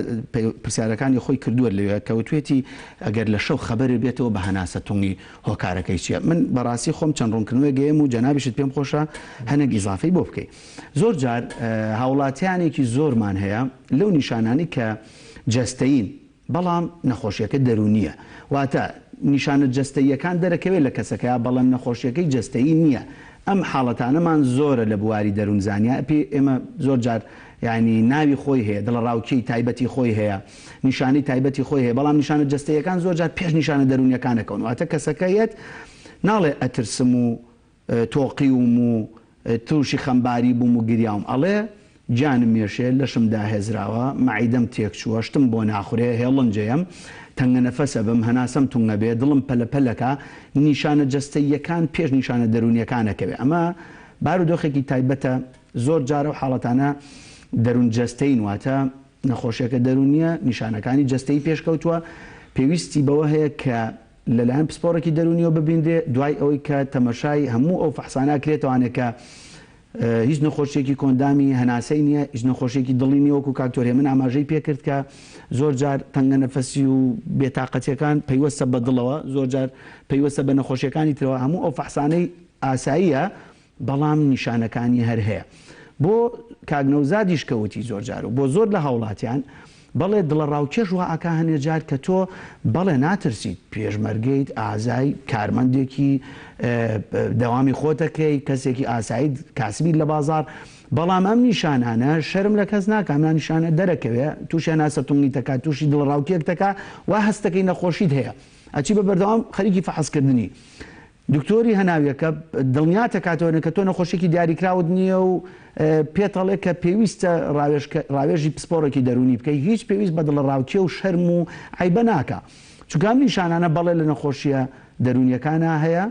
پرسیارەکانی خۆی کردووە لەوێ کەوتێتی ئەگەر لە شەو خەبەر بێتەوە بە هەناسە تونگی هۆکارەکەی چییە من بەڕاستی خۆم چەند ڕوونکردنوە گەیم و جەنابیشت پێم خۆشە هەنێک ئیزافەی بۆ بکەیت زۆر جار هاوڵاتیانێکی زۆرمان هەیە لەو نیشانانی کە جەستەین بەڵام نەخۆشیەکە دەرونیە واتە نیشانە جەستەیەکان دەرەکەوێت لە کەسەکەی بەڵام نەخۆشیەکەی جەستەیی نییە ئەم حاڵەتانەمان زۆرە لە بواری دەروونزانیا پێ ئێمە زۆر جار یعنی ناوی خۆی هەیە دڵ ڕاوکەی تایبەتی خۆی هەیە نیشانی تایبەتی خۆی هەیە بەڵام نیشانە جەستەیەکان زۆر جار پێش نیشانە دەرونیەکانەکەون واتە کەسەکەیەت ناڵێ ئەترسم و تۆقیم و تووشی خەمباری بووم و گریاوم ئەڵێ جانم مێشێ لەشم داهێزراوە مەعیدەم تێکچووە شتم بۆ ناخورێ هێڵنجەیەم تەنگە نەفەسە بم هەناسەم تونگە بێ دڵم پەلەپەلەکە نیشانە جەستەیەکان پێش نیشانە دەرونیەکانەکەوێ ئەمە بارودۆخێکی تایبەتە زۆر جارە و حاڵەتانە دەروون جەستەین واتە نەخۆشیەکە دەرونیە نیشانەکانی جەستەی پێشکەوتووە پێویستی بەوە هەیە کە لەلایەن پسپۆڕێکی دەرونیەوە ببیندێ دوای ئەوەی کە تەمەشای هەموو ئەو فەحسانە کرێتەوانێکە هیچ نەخۆشیێکی کۆندامی هەناسەی نییە هیچ نەخۆشیێکی دڵی نیوەکو کاکتۆریە من ئاماژەی پێکرد کە زۆر جار تەنگە نەفەسی و بێتاقەتیەکان پەیوەستە بە دڵەوە زۆر جار پەیوەستە بە نەخۆشیەکانی ترەوە هەموو ئەو فەحسانەی ئاساییە بەڵام نیشانەکانی هەر هەیە بۆ کاگنەوزادیش کەوتی زۆر جار و بۆ زۆر لە هاوڵاتیان بەڵێ دڵە ڕاوکێش وە ئاکا هەنێ جار کە تۆ بەڵێ ناترسیت پێشمەرگەیت ئازای کارمەندێکی دەوامی خۆتەکەی کەسێکی ئاسایی کاسبیت لە بازار بەڵام ئەم نیشانانە شەرم لە کەس ناکە ئەم نیشانە دەرەکەوێ تووشی هەناسە تونگی تەکا تووشی دڵ ڕاوکێک تەکا وا هەستەکەی نەخۆشیت هەیە ئەچی بە بەردەوام خەریکی فەحسکردنی دکتۆری هەناویەکە دڵنیا تەکاتەوە کە تۆ نەخۆشیێکی دیاریکراوت نییە و پێتەڵێ کە پێویستە ڕاوێژی پسپۆڕێکی دەرونی بکەی هیچ پێویست بە دڵ ڕاوکێ و شەرم و عیبە ناکە چونکە ئەم نیشانانە بەڵێ لە نەخۆشیە دەرونیەکانە هەیە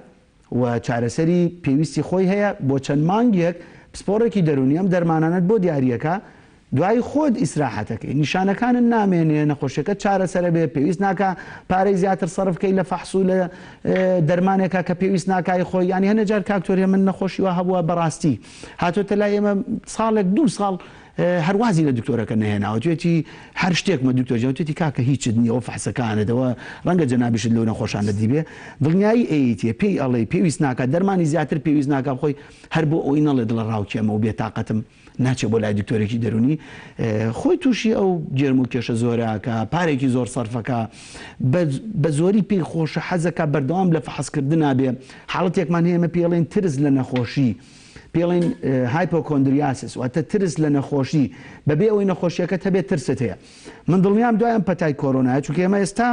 و چارەسەری پێویستی خۆی هەیە بۆ چەند مانگێک پسپۆڕێکی دەرونی ئەم دەرمانانت بۆ دیاریەکە دوای خۆت ئیسراحەتەکەی نیشانەکانت نامێنێ نەخۆشیەکە چارەسەرە بێ پێویست ناکە پارەی زیاتر سەرف بکەی لە فەحس و لە دەرمانێکە کە پێویست ناکای خۆی ینی هەنە جار کاکتۆریە من نەخۆشی وە هەبووە بەڕاستی هاتۆتە لای ئێمە ساڵێک 2 ساڵ هەروازی لە دکتۆرەکە نهێناوە توێتی هەر شتێکمە دکتۆر توێتی کاکە هیچت نییەوە فەحسەکانەوە ڕەنگە جەنابیشت لەو نەخۆشانە دیبێ دڵنیایی ئەیتێ پێی ئەڵێ پێویست ناکە دەرمانی زیاتر پێویست ناکە خۆی هەر بۆ ئەوی نەڵێ دڵە ڕاوکێمە و بێتاقەتم ناچێت بۆ لای دکتۆرێکی دەرونی خۆی تووشی ئەو جێرم و کێشە زۆرەکە پارێکی زۆر سەرفەکە بە زۆری پێی خۆشە حەزەکە بەردەوام لە فەحسکردن نابێ حاڵەتێکمان هەیەمە پێڵێن ترس لە نەخۆشی پێڵێن هایپۆکۆندریاسس واتە ترس لە نەخۆشی بەبێ ئەوەی نەخۆشیەکە هەبێت ترست هەیە من دڵنیام دوایان پەتای کۆرۆنایە چونکە ئێمە ئێستا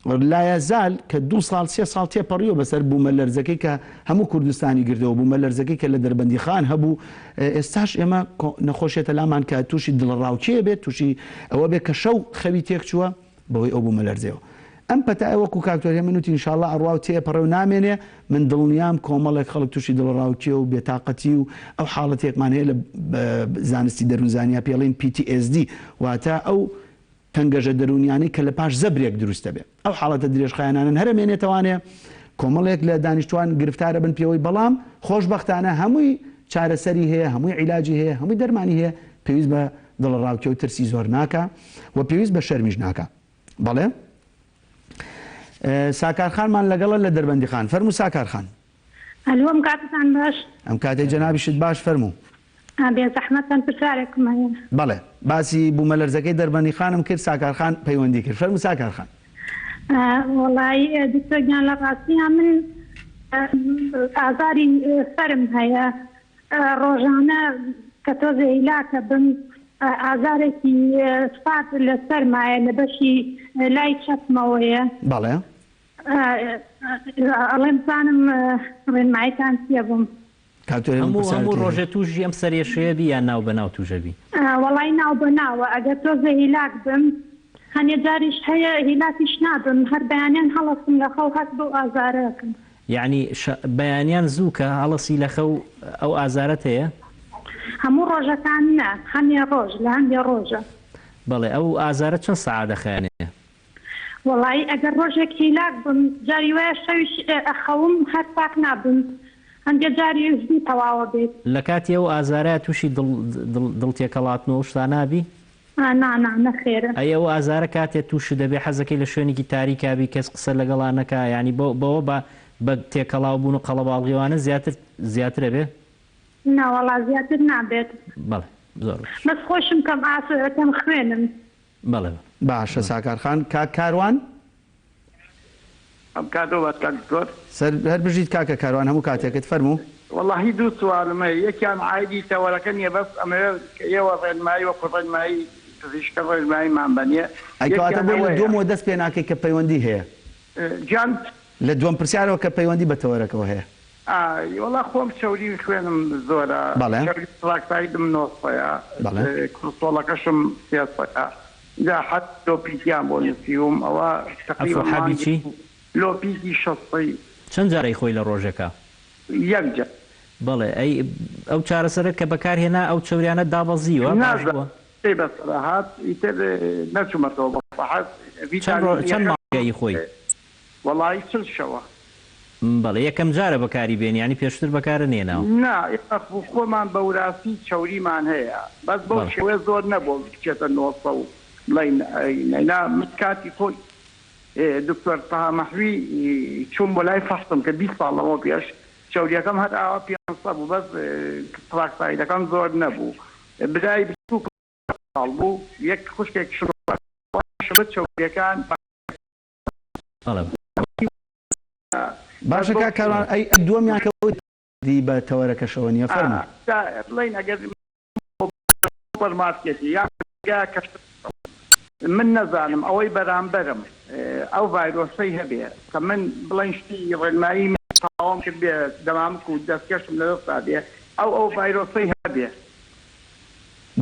لایەزال کە 2 ساڵ 3 ساڵ تێپەڕیەوە بەسەر بوومە لەرزەکەی کە هەموو کوردستانی گردەوە بوومە لەرزەکەی کە لە دەربەندی خان هەبوو ئێستاش ئێمە نەخۆشیێتە لامان کە تووشی دڵڕاوچێ بێت تووشی ئەوە بێت کە شەو خەوی تێک چووە بەوەی ئەو بوومە لەرزەوە ئەم پەتای وەکو کاکتۆریە منوتی ئینشاءڵڵا ئەڕوا و تێپەڕە و نامێنێ من دڵنیام کۆمەڵێک خەڵک تووشی دڵڕاوچێ و بێتاقەتی و ئەو حاڵەتێکمان هەیە لە زانستی دەروونزانیا پێڵێن PTSD واتە ئەو تەنگەژە دەرونیانی کە لە پاش زەبرێک دروستە بێت ئەو حاڵەتە درێژخایانانن هەرە مێنێتەوانێ کۆمەڵێک لە دانیشتوان گرفتارە بن پێوەی بەڵام خۆشبەختانە هەمووی چارەسەری هەیە هەمووی عیلاجی هەیە هەمووی دەرمانی هەیە پێویست بە دڵڕاوچێ و ترسی زۆر ناکە و پێویست بە شەرمیش ناکە بەڵێ ساکارخانمان لەگەڵە لە دەربەندی خان فەرموو ساکارخان ئەلۆم کاتتان باش ئەم کاتەی جەنابیشت باش فەرموو بێ زەحمەتتان پرسیارێکم هەیە بەڵێ باسی بوومە لەرزەکەی دەربەندی خانم کرد ساکارخان پەیوەندی کرد فەرموو ساکارخان وەڵای دکتۆر لە ڕاستیە من ئازاری سەرم هەیە ڕۆژانە کە تۆزە هیلاکە بم ئازارێکی سپات لە سەرمایە لە بەشی لای چەپمەوەیە بەڵێ ئەڵێم زانم ڕێنماییتان پێ بووم هەموو ڕۆژە توژی ئەم سەرێشەیەبی یان ناو بە ناو توژەبی وەڵای ناو بە ناوە ئەگەر تۆزە هیلاک بم هەنێ جاریش هەیە هیلاکیش نابم هەر بەیانیان هەڵەسم لە خەو هەست بۆ ئازارەکەم یعنی بەیانیان زووکە هەڵەسی لە خەو ئەو ئازارەت هەیە هەموو ڕۆژەکان نە هەندێ ڕۆژ لە هەندێ ڕۆژە بەڵێ ئەو ئازارە چەند سەعات دەخایەنێ وەڵای ئەگەر ڕۆژێک هیلاک بم جاری وایە شەویش ئەخەوم هەر پاک نابم هەندێ جاری وزدی تەواوە بێت لە کاتی ئەو ئازارە تووشی دڵتێکەڵاتنەوە شتا نابی نەخێرە ئەی ئەو ئازارە کاتێک تووشی دەبێ حەزەکەی لە شوێنێکی تاریکابی کەس قسە لەگەڵانەکە ینی بەوە بە تێکەڵاو بوون و قەڵەباڵغیوانە زیاترە بێ ناوەڵا زیاتر نابێت بەڵێ زۆر بەس خۆشم کەم ئاسەکەم خوێنم بەڵێ باشە ساکارخان کاروان ئەم کاتەوە کاکتۆر هەر بژیت کاکە کاروان هەموو کاتێکت فەرموو والله دوو سوالمە یەکیان عایدی تەوەرەکە نیە بەس ئەمە ئێوە ڕێنمایی وەکو ڕێنمایی پزیشکە ڕێنماییمان بەنیە ئەیکەواتە بۆ لە دووەمەوە دەست پێ ناکەی کە پەیوەندی هەیە جان لە دووەم پرسیارەوە کە پەیوەندی بە تەوەرەکەەوە هەیە وەڵا خۆم چەوری خوێنم زۆرە تراکتایدم 9 کورسۆڵەکەشم 3 جا حەت لۆپیکیان بۆ نووسیوم ئەوە حەبی چی؟ لۆپیکی 6 چەند جارەی خۆی لە ڕۆژەکە؟ یەک جار بەڵێ ئەو چارەسەرە کە بەکارهێنا ئەو چەوریانە دابەزیوە بەسەرهات ئیتر نەچوومەتەوە بەحەت چەند مانگایی خۆی؟ وەڵی 40 شەوە بەڵێ یەکەم جارە بەکاری بێن ینی پێشتر بەکارە نێناوە نا خۆمان بە وراسی چەوریمان هەیە بەس بەو شێوێ زۆر نەبوو بچێتە 900 و بڵێن کاتی خۆی دکتۆر تاها مەحوی چوون بۆ لای فەحسم کە 20 ساڵەوە پێش چەوریەکەم هەر ئاوا 500 بوو بەس تراکتایدەکەم زۆر نەبوو بدای 20 ساڵ بوو یەک خوشکێک شبت چەوریەکان باشە کاکەوان ئەی دووەمیانکەوەی بە تەوەرەکەشەوە نیە فەرموو بڵێن ئەگەر سوپەرمارکێتی یان من نەزانم ئەوەی بەرامبەرم ئەو ڤایرۆسەی هەبێ کە من بڵێن شتی ڕێنمایی تاوام کرد بێ دەمامک و دەستکەشم لە دەستا بێ ئەو ڤایرۆسەی هەبێ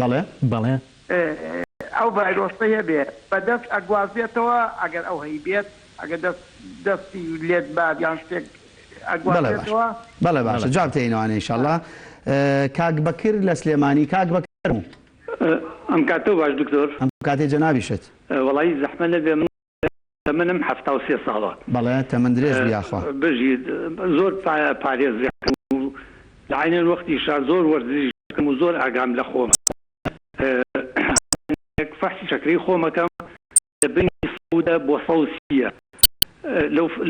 بەڵێ بەڵێ ئەو ڤایرۆسەی هەبێ بەدەست ئەگوازێتەوە ئەگەر ئەو هەی بێت ئەگەر دەستی لێت باد یان شتێک ئەگواتێتەوە. بەڵێ باشە جوابتەینەوانە ئینشاءڵڵا. کاک بەکر لە سلێمانی کاک بەکر ئەم کاتە باش دکتۆر ئەم کاتێ جەنابیشت وەڵی زەحمە لەبێ منم 73 ساڵە بەڵێ تەمەند درێژ بیاخوا بژیت زۆر پارێزیکەم و لە عینێ وەختیشا زۆر وەرزشکەم و زۆر ئاگام لە خۆم فەحسی شەکری خۆمەکەم لە بنی سەودە بۆ سەوسیە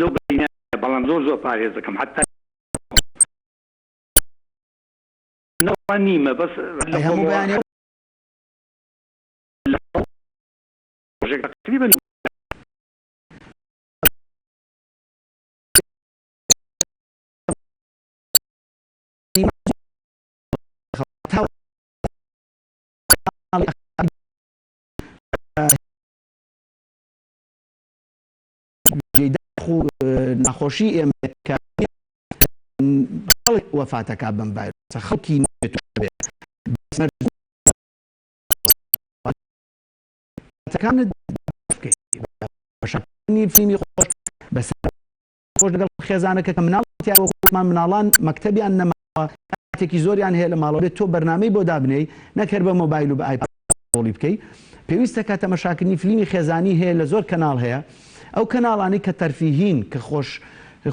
لەو بینە بەڵام زۆر پارێزەکەم حتا نیمە بەس تقريبا نەخۆشی ئێمە وەفاتەکە بەم ڤایرۆسە خەڵکی فیلمی خۆش بەس خۆش لەگەڵ خێزانەکە کە مناڵمان مناڵان مەکتەبیان نەماوە کاتێکی زۆریان هەیە لە ماڵەوە بێت تۆ بەرنامەی بۆ دابنەی نەکرد بە مۆبایل و بە ئایپۆڵی بکەیت پێویستە کە تەمەشاکردنی فیلمی خێزانی هەیە لە زۆر کەناڵ هەیە ئەو کەناڵانی کە تەرفیهین کە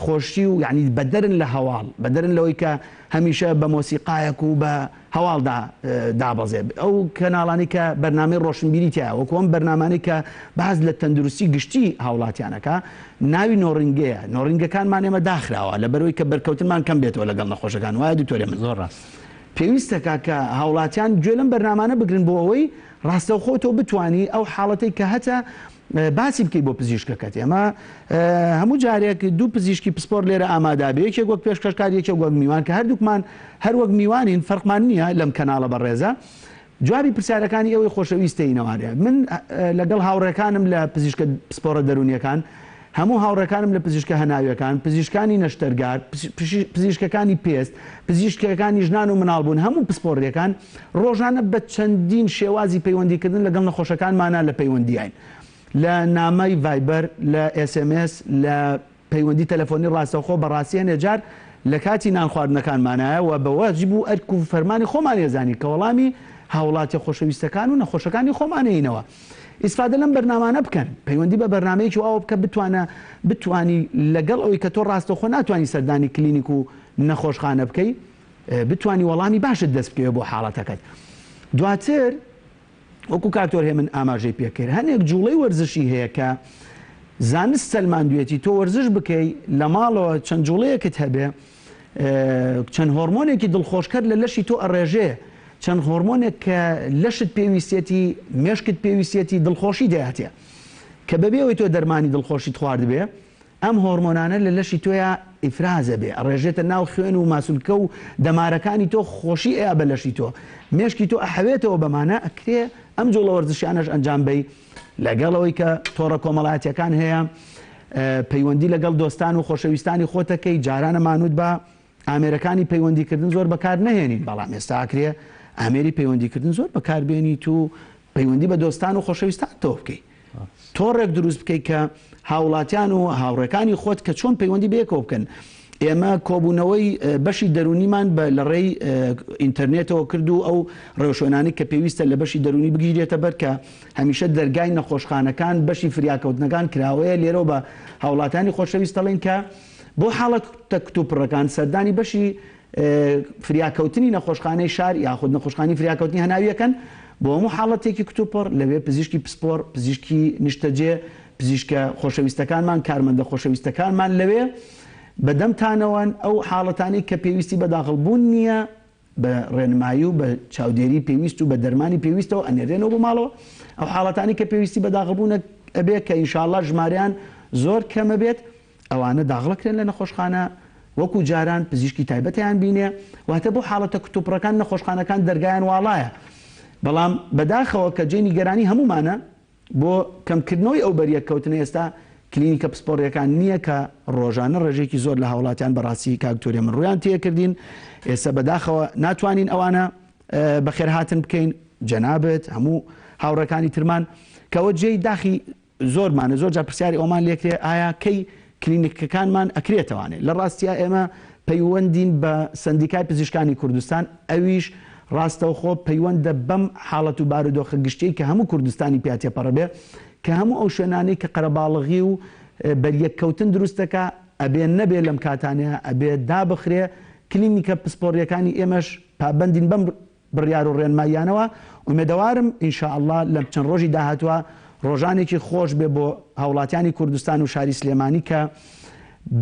خۆشی و یعنی بەدەرن لە هەواڵ بەدەرن لەوەی کە هەمیشە بە مۆسیقایەک و بە هەواڵدا دابەزێ ئەو کەناڵانی کە بەرنامەی ڕۆشنبیری تایە وەکو ئەم بەرنامانەی کە باز لە تەندروستی گشتی هاوڵاتیانەکە ناوی نۆڕینگەیە نۆڕینگەکانمان ئێمە داخراوە لە بەرەوەی کە بەرکەوتنمان کەم بێتەوە لەگەڵ نەخۆشەکان وایە دوکتۆرێ من زۆر ڕاست پێویستە کە هاوڵاتیان گوێ لەم بەرنامانە بگرن بۆ ئەوەی ڕاستەوخۆتەوە بتوانی ئەو حاڵەتەی کە هەتا باسی بکەی بۆ پزیشکەکەت ئێمە هەموو جارێک دوو پزیشکی پسپۆر لێرە ئامادابێ یەکێک وەک پێشکەشکار یەکێک وەک میوان کە هەردووکمان هەر وەک میوانین فەرقمان نییە لەم کەناڵە بەڕێزە جوابی پرسیارەکانی ئەوەی خۆشەویستەینەوارە من لەگەڵ هاوڕێکانم لە پزیشکە پسپۆرە دەرونیەکان هەموو هاوڕێکانم لە پزیشکە هەناویەکان پزیشکانی نەشتەرگار پزیشکەکانی پێست پزیشکەکانی ژنان و مناڵبوون هەموو پسپۆڕیەکان ڕۆژانە بە چەندین شێوازی پەیوەندیکردن لەگەڵ نەخۆشەکانمانە لە پەیوەندیین لە نامەی ڤایبەر لە SMS لە پەیوەندی تەلەفۆنی ڕاستەوخۆ بەڕاستی هەنێجار لە کاتی نان خواردنەکانمانایە و بە واجب و ئەرک و فەرمانی خۆمان ێزانی کە وەڵامی هاوڵاتی خۆشەویستەکان و نەخۆشەکانی خۆمانەینەوە ئیسفادە لەم بەرنامانە بکەن پەیوەندی بە بەرنامەیەکی ئەوە بکە بتوانی لەگەڵ ئەوەی کە تۆ ڕاستەوخۆ ناتوانانی سەردانی کلینیک و نەخۆشخانە بکەی بتوانی وەڵامی باشت دەست بکەوێ بۆ حاڵەتەکەت دواتر وەکو کاکتۆر هێ من ئاماژەی پێکرد هەنێک جوڵەی وەرزشی هەیە کە زانست سەلماندوێتی تۆ وەرزش بکەی لە ماڵەوە چەند جوڵەیەکت هەبێ چەند هۆرمۆنێکی دڵخۆشکرد لە لەشی تۆ ئەڕێژێ چەند هۆرمۆنێک کە لەشت پێویستێتی مێشکت پێویستێتی دڵخۆشی دەهاتێ کە بەبێەوەی تۆ دەرمانی دڵخۆشی خوارد بێ ئەم هۆرمۆنانە لە لەشی تۆیە ئیفرازە بێ ئەڕێژێتە ناو خوێن و ماسولکە و دەمارەکانی تۆ خۆشی ئەیە بە لەشی تۆ مێشکی تۆ ئەحەوێتەوە بەمانە ئەکرێ ئەم جوڵە وەرزشیانەش ئەنجام بی لەگەڵەوەی کە تۆڕە کۆمەڵایەتیەکان هەیە پەیوەندی لەگەڵ دۆستان و خۆشەویستانی خۆتەکەی جارانە مانوت بە ئامێرەکانی پەیوەندیکردن زۆر بەکار نهێنین بەڵام ئێستا ئاکرێ ئامێری پەیوەندیکردن زۆر بەکاربێنی تو پەیوەندی بە دۆستان و خۆشەویستان تۆ بکەیت تۆڕێک دروست بکەیت کە هاوڵاتیان و هاوڕێکانی خۆت کە چۆن پەیوەندی بەیەکەوە بکەن ئێمە کۆبوونەوەی بەشی دەرونیمان لە ڕێی ئینتەرنێتەوە کرد و ئەو ڕێوشۆنانی کە پێویستە لە بەشی دەرونی بگیرێتە بەر کە هەمیشە دەرگای نەخۆشخانەکان بەشی فریاکەوتنەکان کراوەیە لێرەوە بە هاوڵاتانی خۆشەویست دەڵێن کە بۆ حاڵەتە کتوپڕەکان سەردانی بەشی فریاکەوتنی نەخۆشخانەی شار یاخود نەخۆشخانی فریاکەوتنی هەناویەکەن بۆ هەموو حاڵەتێکی کتوپڕ لەوێ پزیشکی پسپۆر پزیشکی نیشتەجێ پزیشکە خۆشەویستەکانمان کارمەندە خۆشەویستەکانمان لەوێ بەدەمتانەوەن ئەو حاڵەتانی کە پێویستی بەداخڵبوون نییە بە ڕێنمایی و بە چاودێری پێویست و بە دەرمانی پێویستەوە ئەنێرێنەوە بۆ ماڵەوە ئەو حاڵەتانی کە پێویستی بەداخڵبوونە ئەبێ کە ئینشاءڵڵا ژماریان زۆر کەمە بێت ئەوانە داغڵەکرێن لە نەخۆشخانە وەکو جاران پزیشکی تایبەتیان بینێ واتە بۆ حاڵەتە کتوپڕەکان نەخۆشخانەکان دەرگایان واڵایە بەڵام بەداخەوە کە جێ نیگەرانی هەمومانە بۆ کەمکردنەوەی ئەو بەریەکەوتنە ئێستا کلینیکە پسپۆڕیەکان نییە کە ڕۆژانە ڕێژێکی زۆر لە هاوڵاتیان بەڕاستی کاکتۆرێ من ڕویان تێکردین ئێستا بەداخەوە ناتوانین ئەوانە بەخێرهاتن بکەین جەنابێت هەموو هاوڕەکانی ترمان کەەوە جێی داخی زۆرمانە زۆر جار پرسیاری ئەومان لێکرێ ئایا کەی کلینیکەکانمان ئەکرێتەوانێت لە ڕاستیا ئێمە پەیوەندین بە سندیکای پزیشکانی کوردستان ئەویش ڕاستەوخۆ پەیوەندە بەم حاڵەت و بارودۆخە گشتی کە هەموو کوردستانی پیاتێپەڕە بێ کە هەموو ئەو شوێنانەی کە قەرەباڵغی و بەریەککەوتن دروستەکە ئەبێ نەبێ لەم کاتانەیە ئەبێ دابخرێ کلینیکە پسپۆڕیەکانی ئێمەش پابندین بەم بڕیار و ڕێنماییانەوە ومێدەوارم ئینشاءالله لە چەند ڕۆژی داهاتوە ڕۆژانێکی خۆش بێ بۆ هاوڵاتیانی کوردستان و شاری سلێمانی کە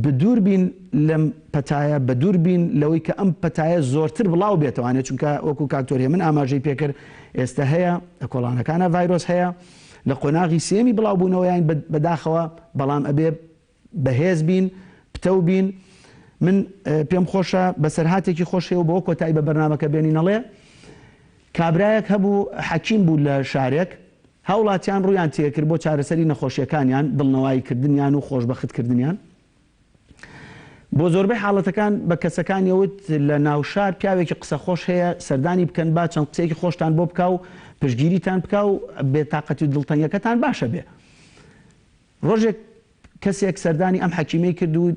بدور بین لەم پەتایە بەدور بین لەوەی کە ئەم پەتایە زۆرتر بڵاو بێتەوانێت چونکە وەکو کاکتۆریە من ئاماژەی پێکرد ئێستا هەیە کۆڵانەکانە ڤایرۆس هەیە لە قۆناغی سێمی بڵاو بوونەوەیان بەداخەوە بەڵام ئەبێ بەهێز بین پتە بین من پێم خۆشە بەسەرهاتێکی خۆشەیە و بۆ کۆتایی بە بەرنامەکە بێنینەڵێ کابرایەک هەبوو حەکیم بوو لە شارێک هاوڵاتیان ڕویان تێکرد بۆ چارەسەری نەخۆشیەکانیان دڵنەوایی کردنیان و خۆشبەختکردنیان بۆ زۆربەی حاڵەتەکان بە کەسەکانیەوت لە ناوشار پیاوێکی قسە خۆش هەیە سەردانی بکەن با چەند قسەیەکی خۆشتان بۆ بکە و پشگیریتان بکە و بێتاقەتی و دڵتەنگەکەتان باشە بێ ڕۆژێک کەسێک سەردانی ئەم حەکیمەی کرد و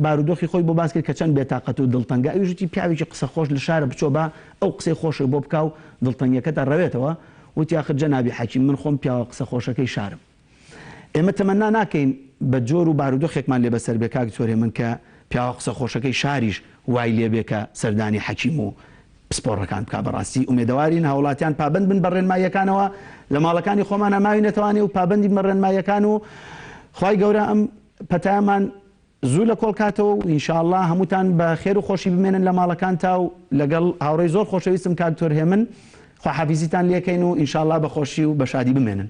بارودۆخی خۆی بۆ باس کرد کە چەند بێتاقەت و دڵتەنگە ئەوژتی پیاوێکی قسە خۆش لە شارە بچۆ با ئەو قسەی خۆشی بۆ بکە و دڵتەنگەکەتە ڕەوێتەوە وتی آخر جەنابی حەکیم من خۆم پیاوە قسە خۆشەکەی شارم ئێمە تەمەنا ناکەین بە جۆر و بارودۆخێکمان لێ بەسەر بێ کاکتۆرێ من کە پیاوە قسە خۆشەکەی شاریش وای لێبێ کە سەردانی حەکیم و پسپۆڕەکان بکا بەڕاستی ومێدەوارین هاوڵاتیان پابند بن بە ڕێنماییەکانەوە لە ماڵەکانی خۆمان ئەماوی نەتوانێ و پابندی بە ڕێنماییەکان و خوای گەورە ئەم پەتایەمان زوو لە کۆڵکاتەوە و ئینشاءالله هەمووتان بە خێر و خۆشی بمێنن لە ماڵەکان تا و لەگەڵ هاوڕێی زۆر خۆشەویستم کاکتۆر هێمن خواحافیزیتان لێکەین و ئینشاءالله بە خۆشی و بە شادی بمێنن.